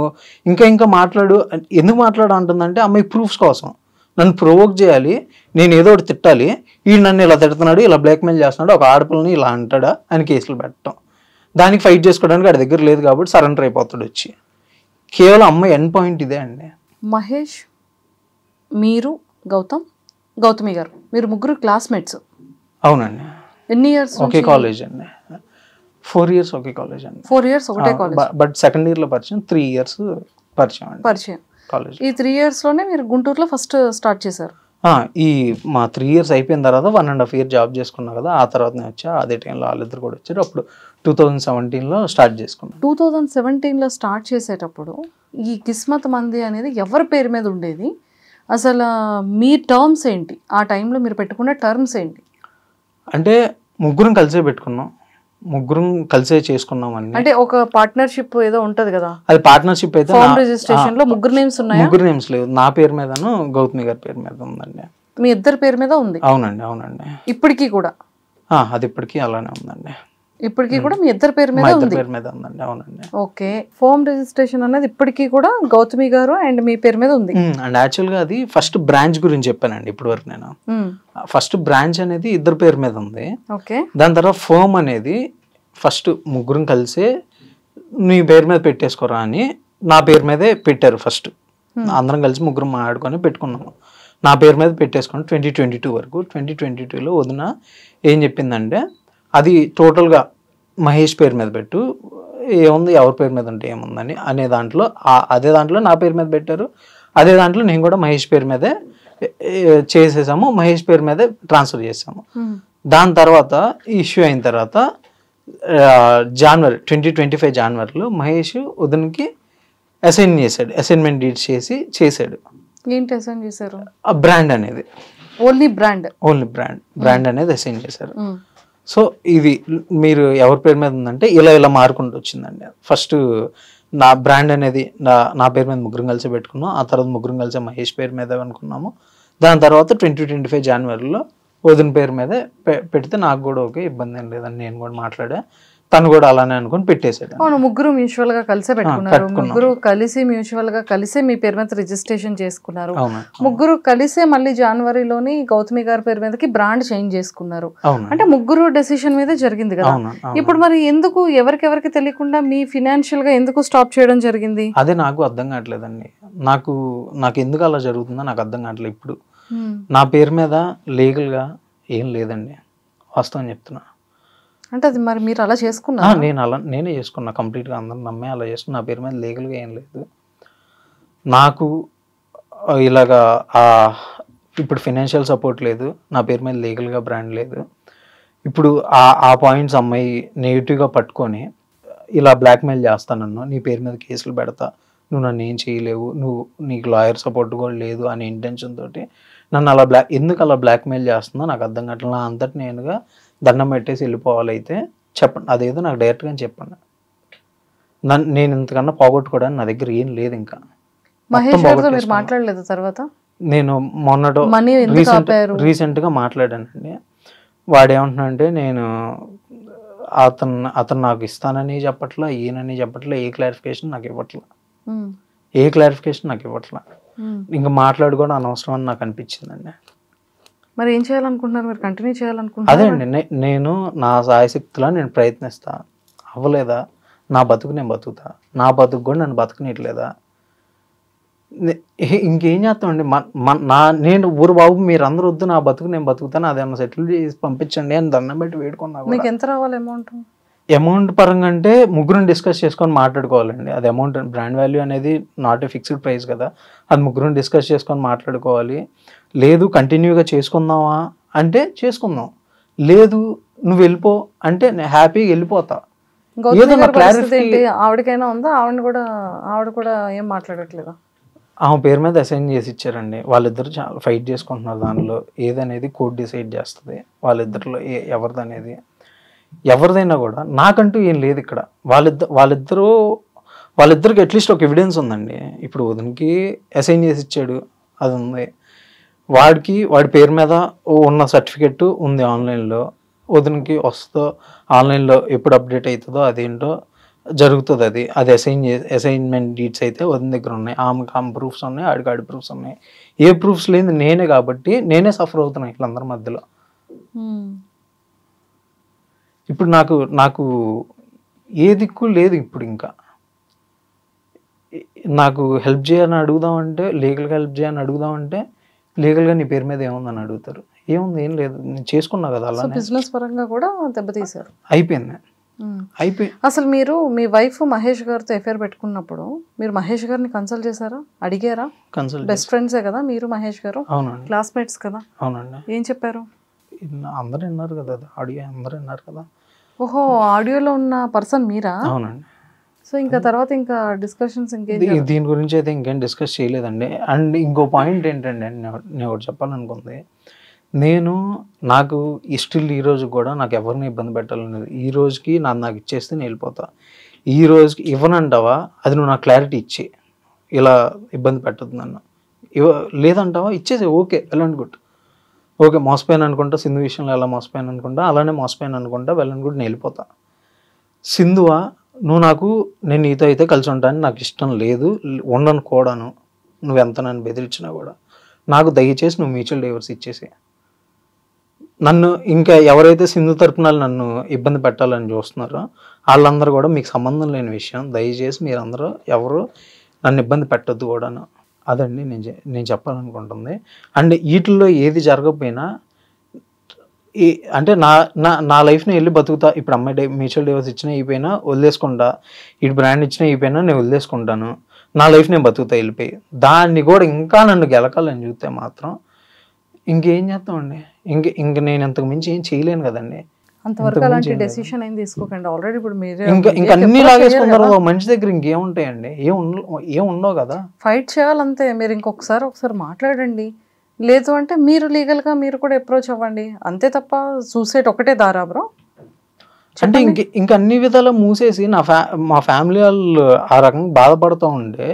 ఇంకా మాట్లాడు, ఎందుకు మాట్లాడు అంటుందంటే అమ్మాయి ప్రూఫ్స్ కోసం నన్ను ప్రొవోక్ చేయాలి, నేను ఏదో ఒకటి తిట్టాలి. వీడు నన్ను ఇలా తిడుతున్నాడు, ఇలా బ్లాక్మెయిల్ చేస్తున్నాడు, ఒక ఆడపిల్లని ఇలా అంటాడా అని కేసులు పెట్టడం. దానికి ఫైట్ చేసుకోవడానికి వాడి దగ్గర లేదు కాబట్టి సరెండర్ అయిపోతాడు వచ్చి. కేవలం అమ్మాయి ఎండ్ పాయింట్ ఇదే అండి. మహేష్, మీరు, గౌతమి గారు, మీరు ముగ్గురు క్లాస్మేట్స్? అవునండి. ఎన్ని ఇయర్స్? ఒకే కాలేజ్ అండి. 4 years ఒకే కాలేజ్ అండి. 4 years ఒకటే కాలేజ్. బట్ సెకండ్ ఇయర్లో పరిచయం, 3 years పరిచయం కాలేజ్. ఈ 3 years లోనే మీరు గుంటూరులో ఫస్ట్ స్టార్ట్ చేశారు? మా 3 years అయిపోయిన తర్వాత 1.5 year జాబ్ చేసుకున్నా కదా, ఆ తర్వాత నేను వచ్చా. అదే టైంలో వాళ్ళిద్దరు కూడా వచ్చారు. అప్పుడు 2017లో స్టార్ట్ చేసుకున్నాను. 2017లో స్టార్ట్ చేసేటప్పుడు ఈ కిస్మత్ మంది అనేది ఎవరి పేరు మీద ఉండేది? అసలు మీ టర్మ్స్ ఏంటి? ఆ టైంలో మీరు పెట్టుకున్న టర్మ్స్ ఏంటి? అంటే ముగ్గురం కలిసే పెట్టుకున్నాం, ముగ్గురం కలిసే చేసుకున్నాం అన్ని. అంటే ఒక పార్ట్నర్షిప్ ఏదో ఉంటది కదా, అది పార్ట్నర్షిప్ అయితే ఫార్మ్ రిజిస్ట్రేషన్ లో ముగ్గురు నేమ్స్ ఉన్నాయా? ముగ్గురు నేమ్స్ లేవు, నా పేరు మీదను గౌతమి గారి పేరు మీద ఉందండి. మీ ఇద్దరి పేరు మీద ఉంది? అవునండి, అవునండి. ఇప్పటికీ కూడా? అది ఇప్పటికీ అలానే ఉందండి. ఇప్పటికీ కూడా మీ ఇద్దరి పేరు మీద మా ఇద్దరి ఉంది? పేరు మీద ఉందండి. అవునండి. ఓకే. ఫార్మ్ రిజిస్ట్రేషన్ అనేది ఇప్పటికీ కూడా గౌతమి గారు అండ్ మీ పేరు మీద ఉంది? అండ్ యాక్చువల్గా అది ఫస్ట్ బ్రాంచ్ గురించి చెప్పానండి ఇప్పుడు వరకు. నేను ఫస్ట్ బ్రాంచ్ అనేది ఇద్దరు పేరు మీద ఉంది. ఓకే. దాని తర్వాత ఫర్మ్ అనేది ఫస్ట్ ముగ్గురం కలిసే నీ పేరు మీద పెట్టేసుకోరా అని నా పేరు మీదే పెట్టారు ఫస్ట్. అందరం కలిసి ముగ్గురం మాట్లాడుకొని పెట్టుకున్నాము. నా పేరు మీద పెట్టేసుకొని 2022 వరకు. 2022లో వదిన ఏం చెప్పిందంటే, అది టోటల్గా మహేష్ పేరు మీద పెట్టు, ఏముంది ఎవరి పేరు మీద ఉంటే ఏముందని అనే దాంట్లో అదే దాంట్లో నా పేరు మీద పెట్టారు. అదే దాంట్లో నేను కూడా మహేష్ పేరు మీదే చేసేసాము, మహేష్ పేరు మీదే ట్రాన్స్ఫర్ చేసాము. దాని తర్వాత ఇష్యూ అయిన తర్వాత జనవరి 2025 జనవరిలో మహేష్ వదినకి అసైన్ చేశాడు, అసైన్మెంట్ డీడ్ చేశాడు. ఏంటి అసైన్ చేశారు? ఆ బ్రాండ్ అనేది, ఓన్లీ బ్రాండ్ అనేది అసైన్ చేశారు. సో ఇది మీరు ఎవరి పేరు మీద ఉందంటే ఇలా మారుకుంటూ వచ్చిందండి. ఫస్ట్ నా బ్రాండ్ అనేది నా పేరు మీద ముగ్గురం కలిసి పెట్టుకున్నాం. ఆ తర్వాత ముగ్గురం కలిసి మహేష్ పేరు మీద అనుకున్నాము. దాని తర్వాత 2025 జనవరిలో వదిన పేరు మీద పెడితే నాకు కూడా ఓకే, ఇబ్బంది ఏం లేదని నేను కూడా మాట్లాడా. తను కూడా అలానే అనుకుని పెట్టేశాడు. అవును, ముగ్గురు మ్యూచువల్ గా కలిసే పెట్టుకున్నారు. ముగ్గురు కలిసి మ్యూచువల్ గా కలిసే మీ పేరు మీద రిజిస్ట్రేషన్ చేసుకున్నారు. ముగ్గురు కలిసే మళ్ళీ జనవరిలోని గౌతమి గారి పేరు మీదకి బ్రాండ్ చేంజ్ చేసుకున్నారు. అంటే ముగ్గురు డెసిషన్ మీదే జరిగింది కదా. ఇప్పుడు మరి ఎందుకు ఎవరికి తెలియకుండా మీ ఫినాన్షియల్ గా ఎందుకు స్టాప్ చేయడం జరిగింది? అదే నాకు అర్థం కావట్లేదండి. నాకు ఎందుకు అలా జరుగుతుందో నాకు అర్థం కావట్లేదు. ఇప్పుడు నా పేరు మీద లీగల్ గా ఏం లేదండి, వాస్తవం చెప్తున్నా. అంటే అది మరి మీరు అలా చేసుకున్నా? నేనే చేసుకున్నా కంప్లీట్గా, అందరం నమ్మే అలా చేసుకున్నా. నా పేరు మీద లీగల్గా ఏం లేదు. నాకు ఇలాగా ఇప్పుడు ఫినాన్షియల్ సపోర్ట్ లేదు, నా పేరు మీద లీగల్గా బ్రాండ్ లేదు. ఇప్పుడు ఆ పాయింట్స్ అమ్మాయి నెగిటివ్గా పట్టుకొని ఇలా బ్లాక్మెయిల్ చేస్తానన్ను, నీ పేరు మీద కేసులు పెడతా, నువ్వు నన్ను ఏం చేయలేవు, నీకు లాయర్ సపోర్ట్ కూడా లేదు అనే ఇంటెన్షన్ తోటి నన్ను ఎందుకు అలా బ్లాక్మెయిల్ చేస్తుందో నాకు అర్థం కావట్లేదు. నా అంతటి నేనుగా దండం పెట్టేసి వెళ్ళిపోవాలైతే చెప్పండి, అదేదో నాకు డైరెక్ట్గా చెప్పండి. నేను ఇంతకన్నా పోగొట్టుకోవడానికి నా దగ్గర ఏం లేదు. ఇంకా మాట్లాడలేదు. తర్వాత నేను మొన్నటో రీసెంట్గా మాట్లాడానండి. వాడేమంటున్నా అంటే, నేను అతను నాకు ఇస్తానని చెప్పట్లా, ఈయనని చెప్పట్లా, ఏ క్లారిఫికేషన్ నాకు ఇవ్వట్లా. ఇంకా మాట్లాడుకోవడం అనవసరం అని నాకు అనిపించిందండి. మరి ఏం చేయాలనుకుంటున్నారు మీరు? కంటిన్యూ చేయాలనుకుంటున్నారు? అదే అండి, నేను నా సాయశక్తిలో నేను ప్రయత్నిస్తా. అవ్వలేదా, నా బతుకు నేను బతుకుతా. నా బతుకు కూడా నన్ను బతుకునిట్లేదా, ఇంకేం చేస్తామండి. నేను ఊరు బాబు మీరందరూ వద్దు, నా బతుకు నేను బతుకుతాను, అదేమన్నా సెటిల్ చేసి పంపించండి అని దండం పెట్టి వేడుకున్నా. మీకు ఎంత రావాలి అమౌంట్ పరంగా అంటే ముగ్గురం డిస్కస్ చేసుకొని మాట్లాడుకోవాలండి. అది అమౌంట్, బ్రాండ్ వాల్యూ అనేది నాట్ ఏ ఫిక్స్డ్ ప్రైస్ కదా, అది ముగ్గురం డిస్కస్ చేసుకొని మాట్లాడుకోవాలి. లేదు కంటిన్యూగా చేసుకుందామా అంటే చేసుకుందాం, లేదు నువ్వు వెళ్ళిపో అంటే నేను హ్యాపీగా వెళ్ళిపోతా. ఆవిడకైనా ఉందా? ఆవిడ కూడా ఏం మాట్లాడట్లేదా? ఆమె పేరు మీద అసైన్ చేసి ఇచ్చారండి. వాళ్ళిద్దరు చాలా ఫైట్ చేసుకుంటున్నారు. దానిలో ఏదనేది కోర్ట్ డిసైడ్ చేస్తుంది. వాళ్ళిద్దరిలో ఎవరిదైనా కూడా నాకంటూ ఏం లేదు ఇక్కడ. వాళ్ళిద్దరికి అట్లీస్ట్ ఒక ఎవిడెన్స్ ఉందండి. ఇప్పుడు వదినకి అసైన్ చేసి ఇచ్చాడు, అది ఉంది. వాడి పేరు మీద ఉన్న సర్టిఫికెట్ ఉంది ఆన్లైన్లో. వదినకి వస్తుందో ఆన్లైన్లో ఎప్పుడు అప్డేట్ అవుతుందో అదేంటో జరుగుతుంది. అది అసైన్మెంట్ డీట్స్ అయితే వదిన దగ్గర ఉన్నాయి. ఆమె ప్రూఫ్స్ ఉన్నాయి, ఆడి ప్రూఫ్స్ ఉన్నాయి. ఏ ప్రూఫ్స్ లేదు నేనే, కాబట్టి నేనే సఫర్ అవుతున్నాను వీళ్ళందరి మధ్యలో. ఇప్పుడు నాకు ఏ దిక్కు లేదు. ఇప్పుడు ఇంకా నాకు హెల్ప్ చేయాలని అడుగుదామంటే, లీగల్గా హెల్ప్ చేయాలని అడుగుదామంటే, లీగల్గా నీ పేరు మీద ఏముందని అడుగుతారు. ఏముంది, ఏం లేదు, నేను చేసుకున్నా కదా. అలా బిజినెస్ పరంగా కూడా దెబ్బతీశారు. అయిపోయింది. అసలు మీరు మీ వైఫ్ మహేష్ గారితో ఎఫ్ఐఆర్ పెట్టుకున్నప్పుడు మీరు మహేష్ గారిని కన్సల్ట్ చేశారా? అడిగారా? బెస్ట్ ఫ్రెండ్సే కదా మీరు మహేష్ గారు? అవునండి. క్లాస్మేట్స్ కదా? అవునండి. ఏం చెప్పారు? అందరూ విన్నారు కదా, ఆడియో అందరూ విన్నారు కదా. ఓహో, ఆడియోలో ఉన్న పర్సన్ మీరా? అవునండి. సో ఇంకా తర్వాత ఇంకా డిస్కషన్స్ ఇంకేం దీని గురించి అయితే ఇంకేం డిస్కస్ చేయలేదండి. అండ్ ఇంకో పాయింట్ ఏంటంటే నేను ఒకటి చెప్పాలనుకుంది, నాకు స్టిల్ ఈ రోజు కూడా నాకు ఎవరిని ఇబ్బంది పెట్టాలని లేదు. ఈ రోజుకి నాకు ఇచ్చేస్తే నేను వెళ్ళిపోతా. ఈ రోజుకి ఇవ్వనంటావా, అది నువ్వు నాకు క్లారిటీ ఇచ్చి ఇలా ఇబ్బంది పెట్టద్దు నన్ను, లేదంటావా ఇచ్చేసి okay well and good. Okay, మోసపోయాను అనుకుంటా, సింధు విషయంలో ఎలా మోసపోయాను అనుకుంటా అలానే మోసపోయాను అనుకుంటా, వెల్ అండ్ గుడ్, నేను వెళ్ళిపోతా. సింధువా, నేను నీతో అయితే కలిసి ఉంటాను, నాకు ఇష్టం లేదు, ఉండను కూడాను, నువ్వెంత నన్ను బెదిరించినా కూడా నాకు దయచేసి నువ్వు మ్యూచువల్ డైవర్స్ ఇచ్చేసి. నన్ను ఇంకా ఎవరైతే సింధు తరపున నన్ను ఇబ్బంది పెట్టాలని చూస్తున్నారో వాళ్ళందరూ కూడా మీకు సంబంధం లేని విషయం, దయచేసి మీరందరూ ఎవరు నన్ను ఇబ్బంది పెట్టద్దు కూడాను. అదండి నేను చెప్పాలనుకుంటుంది. అండ్ వీటిల్లో ఏది జరగకపోయినా అంటే నా లైఫ్ని వెళ్ళి బతుకుతా. ఇప్పుడు అమ్మాయి మ్యూచువల్ డైవర్స్ ఇచ్చినా అయిపోయినా వదిలేసుకుంటా, ఇటు బ్రాండ్ ఇచ్చినా అయిపోయినా నేను వదిలేసుకుంటాను, నా లైఫ్ నేను బతుకుతా వెళ్ళిపోయి. దాన్ని కూడా ఇంకా నన్ను గెలకాలని చూస్తే మాత్రం ఇంకేం చేస్తామండి. ఇంక నేను ఇంతకు మించి ఏం చేయలేను కదండి. అంతవరకు అలాంటి డెసిషన్ ఏం తీసుకోకండి. ఆల్రెడీ ఇప్పుడు ఇంకా అన్ని లాగేసుకున్న తర్వాత మనిషి దగ్గర ఇంకేముంటాయండి, ఏం ఉండవు కదా. ఫైట్ చేయాలంతే. మీరు ఒకసారి మాట్లాడండి. లేదు అంటే మీరు లీగల్గా మీరు కూడా అప్రోచ్ అవ్వండి, అంతే తప్ప సూసైడ్ ఒకటే దారా బ్రో. అంటే ఇంక అన్ని విధాలా మూసేసి మా ఫ్యామిలీ వాళ్ళు ఆ రకంగా బాధపడుతూ ఉంటే,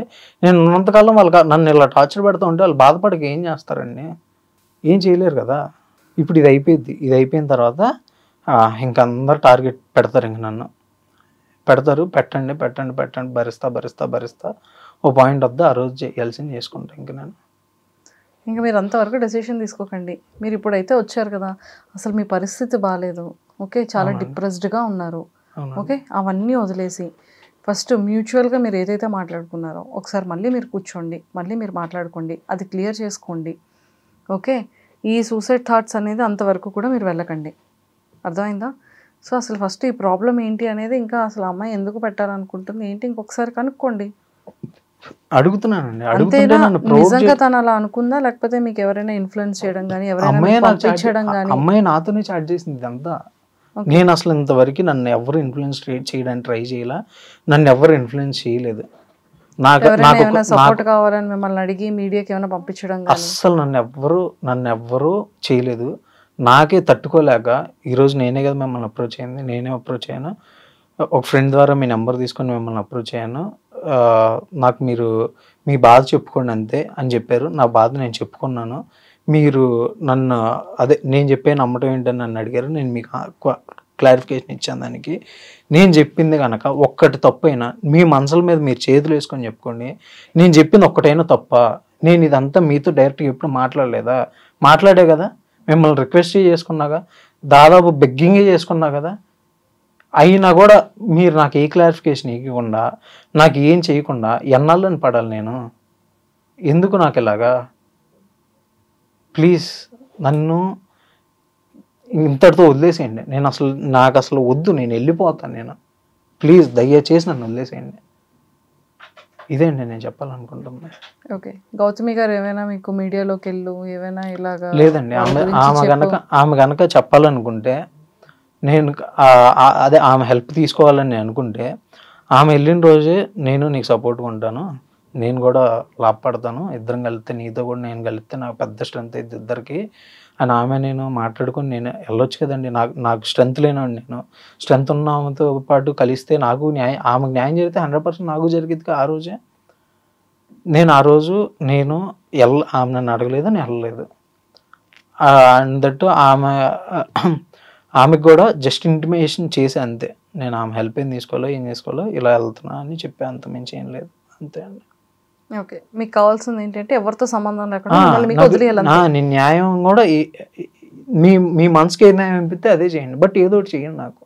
నేను ఉన్నంతకాలం నన్ను ఇలా టార్చర్ పెడుతూ ఉంటే వాళ్ళు బాధపడక ఏం చేస్తారండి, ఏం చేయలేరు కదా. ఇప్పుడు ఇది అయిపోయిన తర్వాత ఇంక అందరు టార్గెట్ పెడతారు, ఇంక నన్ను పెడతారు. పెట్టండి భరిస్తా ఓ పాయింట్ వద్ద ఆ రోజు చేయాల్సింది చేసుకుంటా. ఇంకా మీరు అంతవరకు డెసిషన్ తీసుకోకండి. మీరు ఇప్పుడైతే వచ్చారు కదా, అసలు మీ పరిస్థితి బాగాలేదు, ఓకే, చాలా డిప్రెస్డ్గా ఉన్నారు, ఓకే, అవన్నీ వదిలేసి ఫస్ట్ మ్యూచువల్గా మీరు ఏదైతే మాట్లాడుకున్నారో ఒకసారి మళ్ళీ మీరు కూర్చోండి, మళ్ళీ మీరు మాట్లాడుకోండి, అది క్లియర్ చేసుకోండి, ఓకే. ఈ సూసైడ్ థాట్స్ అనేది అంతవరకు కూడా మీరు వెళ్ళకండి, అర్థమైందా? సో అసలు ఫస్ట్ ఈ ప్రాబ్లం ఏంటి అనేది, ఇంకా అసలు అమ్మాయి ఎందుకు పెట్టాలనుకుంటుంది ఏంటి ఇంకొకసారి కనుక్కోండి. అడుగుతున్నానండి. నిజంగా తను అలా అనుకుందా, లేకపోతే మీకు ఎవరైనా ఇన్ఫ్లుయెన్స్ చేయడం కానీ, ఎవరైనా పంపించడం కానీ? అమ్మాయి నాతోనే చాట్ చేసింది ఇదంతా. నేను అసలు ఇంతవరకు నన్ను ఎవరు ఇన్ఫ్లుయెన్స్ చేయడానికి ట్రై చేయాల, నన్ను ఎవరు ఇన్ఫ్లుయెన్స్ చేయలేదు. సపోర్ట్ కావాలని మిమ్మల్ని అడిగి మీడియాకి ఏమైనా పంపించడం కానీ? అస్సలు నన్ను ఎవ్వరు చేయలేదు. నాకే తట్టుకోలేక ఈరోజు నేనే కదా మిమ్మల్ని అప్రోచ్ అయ్యింది, నేనే అప్రోచ్ అయ్యాను. ఒక ఫ్రెండ్ ద్వారా మీ నెంబర్ తీసుకొని మిమ్మల్ని అప్రోచ్ అయ్యాను. నాకు మీరు మీ బాధ చెప్పుకోండి అంతే అని చెప్పారు. నా బాధ నేను చెప్పుకున్నాను. మీరు నన్ను నేను చెప్పే నమ్మటం ఏంటని నన్ను అడిగారు. నేను మీకు క్లారిఫికేషన్ ఇచ్చాను దానికి. నేను చెప్పింది కనుక ఒక్కటి తప్పైనా మీ మనసుల మీద మీరు చేతులు వేసుకొని చెప్పుకోండి. నేను చెప్పింది ఒక్కటైనా తప్ప, నేను ఇదంతా మీతో డైరెక్ట్గా ఎప్పుడు మాట్లాడలేదా? మాట్లాడే కదా, మిమ్మల్ని రిక్వెస్ట్ చేసుకున్నాగా, దాదాపు బెగ్గింగే చేసుకున్నా కదా. అయినా కూడా మీరు నాకు ఏ క్లారిఫికేషన్ ఇవ్వకుండా, నాకు ఏం చేయకుండా ఎన్నాళ్ళని పడాలి నేను? ఎందుకు నాకు ఇలాగా? ప్లీజ్ నన్ను ఇంతటితో వదిలేసేయండి. నాకు అసలు వద్దు, నేను వెళ్ళిపోతాను. నేను ప్లీజ్ దయచేసి నన్ను వదిలేసేయండి. ఇదేంటి నేను చెప్పాలనుకుంటున్నా. ఓకే, గౌతమి గారు ఏమైనా మీకు మీడియాలోకి ఏమైనా ఇలాగా? లేదండి. ఆమె గనక చెప్పాలనుకుంటే, నేను ఆమె హెల్ప్ తీసుకోవాలని నేను అనుకుంటే, ఆమె వెళ్ళిన రోజే నేను నీకు సపోర్ట్గా ఉంటాను, నేను కూడా లాభపడతాను, ఇద్దరం కలిస్తే, నీతో కూడా నేను కలిస్తే నాకు పెద్ద స్ట్రెంత్ అయితే ఇద్దరికి అని ఆమె నేను మాట్లాడుకొని నేను వెళ్ళొచ్చు కదండి. నాకు స్ట్రెంత్ లేనండి. నేను స్ట్రెంత్ ఉన్న ఆమెతో పాటు కలిస్తే ఆమెకు న్యాయం జరిగితే 100% నాకు జరిగింది. ఆ రోజే ఆ రోజు ఆమె నన్ను అడగలేదు, నేను వెళ్ళలేదు. అందట్టు ఆమెకు కూడా జస్ట్ ఇంటిమేషన్ చేసి అంతే, నేను ఆమె హెల్ప్ ఏం తీసుకోవాలో ఇలా వెళ్తున్నా అని చెప్పి, అంత మించి ఏం లేదు, అంతే అండి. ఓకే, మీకు కావాల్సింది ఏంటంటే ఎవరితో సంబంధం లేకుండా నేను న్యాయం కూడా మీ మనసుకి ఏ న్యాయం అనిపిస్తే అదే చేయండి, బట్ ఏదో ఒకటి చేయండి, నాకు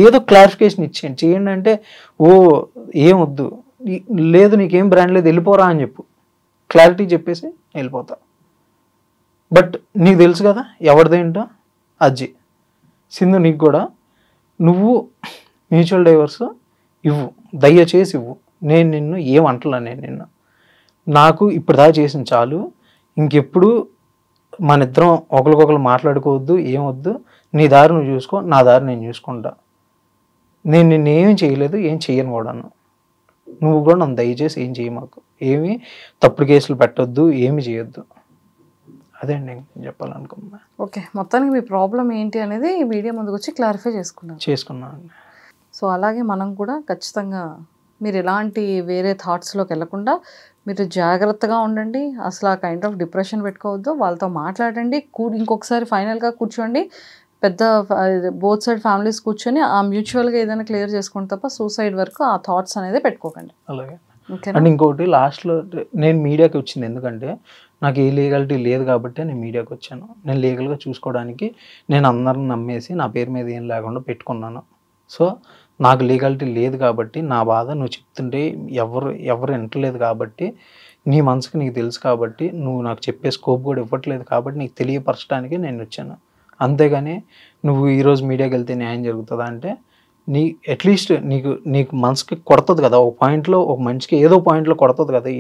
ఏదో క్లారిఫికేషన్ చేయండి. అంటే ఏం వద్దు, లేదు నీకేం బ్రాండ్ లేదు వెళ్ళిపోరా అని చెప్పు, క్లారిటీ చెప్పేసి వెళ్ళిపోతా. బట్ నీకు తెలుసు కదా ఎవరిదేంటో, అజ్జి సింధు నీకు కూడా, నువ్వు మ్యూచువల్ డైవర్స్ ఇవ్వు, దయచేసి ఇవ్వు. నేను నిన్ను ఏమంటలా, నిన్ను నాకు ఇప్పుడు దాకా చేసిన చాలు, ఇంకెప్పుడు మన ఇద్దరం ఒకరికొకరు మాట్లాడుకోవద్దు, ఏమొద్దు, నీ దారి నువ్వు చూసుకో, నా దారి నేను చూసుకుంటా, నేను నిన్నేం చేయలేదు, ఏం చెయ్యను కూడాను. నువ్వు కూడా నన్ను దయచేసి ఏం చేయ మాకు, ఏమి తప్పుడు కేసులు పెట్టొద్దు, ఏమి చేయొద్దు. అదే అండి నేను చెప్పాలనుకున్నా. ఓకే, మొత్తానికి మీ ప్రాబ్లం ఏంటి అనేది ఈ వీడియో ముందుకు వచ్చి క్లారిఫై చేసుకున్నాను. సో అలాగే మనం కూడా ఖచ్చితంగా మీరు ఎలాంటి వేరే థాట్స్లోకి వెళ్ళకుండా మీరు జాగ్రత్తగా ఉండండి. అసలు ఆ కైండ్ ఆఫ్ డిప్రెషన్ పెట్టుకోవద్దు. వాళ్ళతో మాట్లాడండి, ఇంకొకసారి ఫైనల్గా కూర్చోండి, పెద్ద బోత్ సైడ్ ఫ్యామిలీస్ కూర్చొని ఆ మ్యూచువల్గా ఏదైనా క్లియర్ చేసుకోండి తప్ప సూసైడ్ వరకు ఆ థాట్స్ అనేది పెట్టుకోకండి. అలాగే. అండ్ ఇంకోటి లాస్ట్లో నేను మీడియాకి వచ్చింది ఎందుకంటే నాకు ఏ లీగాలిటీ లేదు కాబట్టి నేను మీడియాకి వచ్చాను. నేను లీగల్గా చూసుకోవడానికి నేను అందరిని నమ్మేసి నా పేరు మీద ఏం లేకుండా పెట్టుకున్నాను. సో నాకు లీగాలిటీ లేదు కాబట్టి నా బాధ నువ్వు చెప్తుంటే ఎవరు వింటలేదు కాబట్టి, నీ మనసుకి నీకు తెలుసు కాబట్టి, నువ్వు నాకు చెప్పే స్కోప్ కూడా ఇవ్వట్లేదు కాబట్టి నీకు తెలియపరచడానికి నేను వచ్చాను. అంతేగాని నువ్వు ఈరోజు మీడియాకి వెళ్తే న్యాయం జరుగుతుందా అంటే అట్లీస్ట్ నీకు మనసుకి కొడుతుంది కదా, ఒక పాయింట్లో ఒక మనిషికి ఏదో పాయింట్లో కొడుతుంది కదా.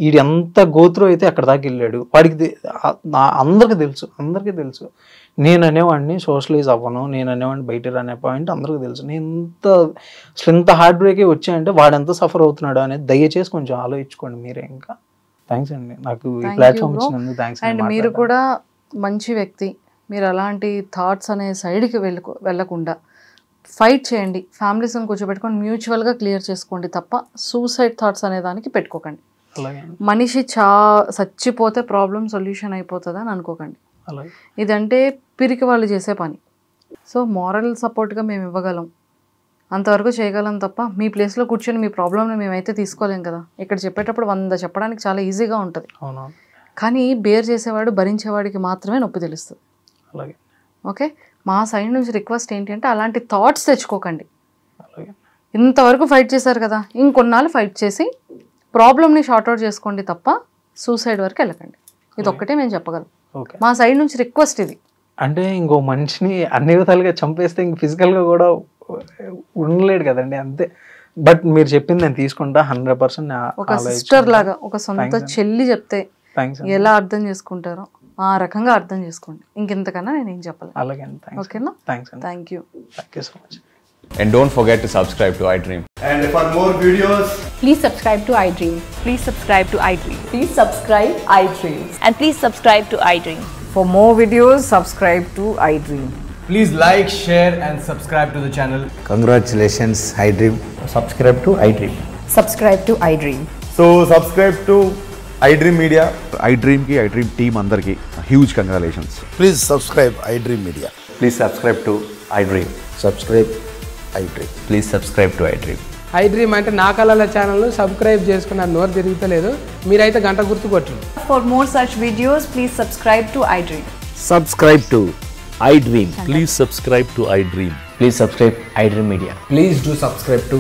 ఈడి ఎంత గోత్రో అయితే అక్కడ దాకా వెళ్ళాడు, వాడికి అందరికీ తెలుసు. నేను అనేవాడిని సోషలైజ్ అవ్వను, నేను అనేవాడిని బయట అనే పాయింట్ అందరికీ తెలుసు. నేను ఇంత హార్ట్ బ్రేకే వచ్చాయంటే వాడు ఎంత సఫర్ అవుతున్నాడు అనేది దయచేసి కొంచెం ఆలోచించుకోండి మీరే. ఇంకా థ్యాంక్స్ అండి నాకు ఈ ప్లాట్ఫామ్ ఇచ్చినందుకు. థ్యాంక్స్. అండ్ మీరు కూడా మంచి వ్యక్తి, మీరు అలాంటి థాట్స్ అనే సైడ్కి వెళ్ళకుండా ఫైట్ చేయండి, ఫ్యామిలీస్ని కూర్చోబెట్టుకొని మ్యూచువల్గా క్లియర్ చేసుకోండి తప్ప సూసైడ్ థాట్స్ అనే దానికి పెట్టుకోకండి. మనిషి చచ్చిపోతే ప్రాబ్లం సొల్యూషన్ అయిపోతుంది అని అనుకోకండి. ఇదంటే పిరికి వాళ్ళు చేసే పని. సో మారల్ సపోర్ట్గా మేము ఇవ్వగలం, అంతవరకు చేయగలం తప్ప మీ ప్లేస్లో కూర్చొని మీ ప్రాబ్లమ్ని మేమైతే తీసుకోలేం కదా. ఇక్కడ చెప్పేటప్పుడు 100 చెప్పడానికి చాలా ఈజీగా ఉంటుంది, కానీ బేర్ చేసేవాడు భరించేవాడికి మాత్రమే నొప్పి తెలుస్తుంది. ఓకే, మా సైడ్ నుంచి రిక్వెస్ట్ ఏంటి అంటే అలాంటి థాట్స్ తెచ్చుకోకండి. ఇంతవరకు ఫైట్ చేశారు కదా, ఇంకొన్నాళ్ళు ఫైట్ చేసి ప్రాబ్లమ్ని షార్ట్అవుట్ చేసుకోండి తప్ప సూసైడ్ వరకు వెళ్ళకండి. ఇది ఒక్కటే మేము చెప్పగలం. మా సైడ్ నుంచి రిక్వెస్ట్ ఇది. అంటే ఇంకో మనిషిని అన్ని విధాలుగా చంపేస్తే ఇంక ఫిజికల్గా కూడా ఉండలేడు కదండి, అంతే. బట్ మీరు చెప్పింది నేను తీసుకుంటా 100%. ఒక సిస్టర్ లాగా, ఒక సొంత చెల్లి చెప్తే ఎలా అర్థం చేసుకుంటారో ఆ రకంగా అర్థం చేసుకోండి. ఇంకెంతకన్నా నేను ఏం చెప్పాలి. ఓకేనా? Thank you so much. And don't forget to subscribe to iDream. And for more videos, please subscribe to iDream. Please subscribe to iDream. Please subscribe iDream. And please subscribe to iDream. For more videos, subscribe to iDream. please like, share and subscribe to the channel. Congratulations, iDream. Subscribe to iDream. Subscribe to iDream. So subscribe to iDream Media. iDream ki iDream team andarki huge congratulations. Please subscribe iDream Media. Please subscribe to iDream. Subscribe iDream. Please subscribe to iDream. iDream అంటే నా కళల channel subscribe చేసుకున్న నోరు తిరుగుతలేదు, మీరైతే గంట గుర్తు కొట్టండి. For more such videos, please subscribe to iDream. Subscribe to iDream. Please subscribe to iDream. Please subscribe iDream Media. Please do subscribe to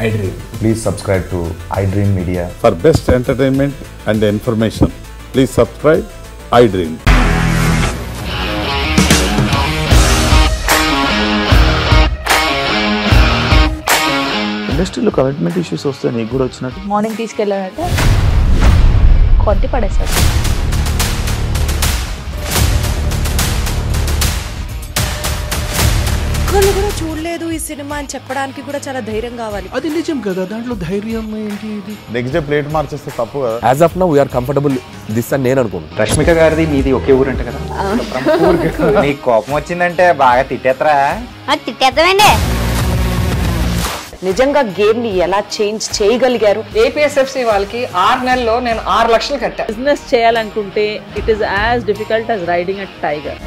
iDream. Please subscribe to iDream Media. For best entertainment and information, please subscribe iDream. ఇండస్ట్రీలో commitment issues వస్తే నీకు కూడా వచ్చినట్టు morning తీసుకెళ్ళాడంటే కొట్టి పడేశాడు. ఒక్కళ్ళు కూడా చూడలేదు ఈ సినిమా అని చెప్పడానికి కూడా చాలా ధైర్యం కావాలి. అది నిజం కదా, దాంట్లో ధైర్యం ఏంటి? ఇది నెక్స్ట్ డే ప్లేట్ మార్చేస్తే తప్పు కదా. As of now, we are comfortable this అని నేను అనుకుంటున్నాను. రష్మిక గారిది మీది ఒకే ఊరంట కదా. నీకు కోపం వచ్చిందంటే బాగా తిట్టేత్తరా? తిట్టేద్దామండి. నిజంగా గేమ్ ని ఎలా చేంజ్ చేయగలిగారు? ఏపీఎస్ఎఫ్సి వాళ్ళకి 6 నెలల్లో నేను 6 లక్షలు కట్టా. బిజినెస్ చేయాలనుకుంటే it is as difficult as riding a tiger.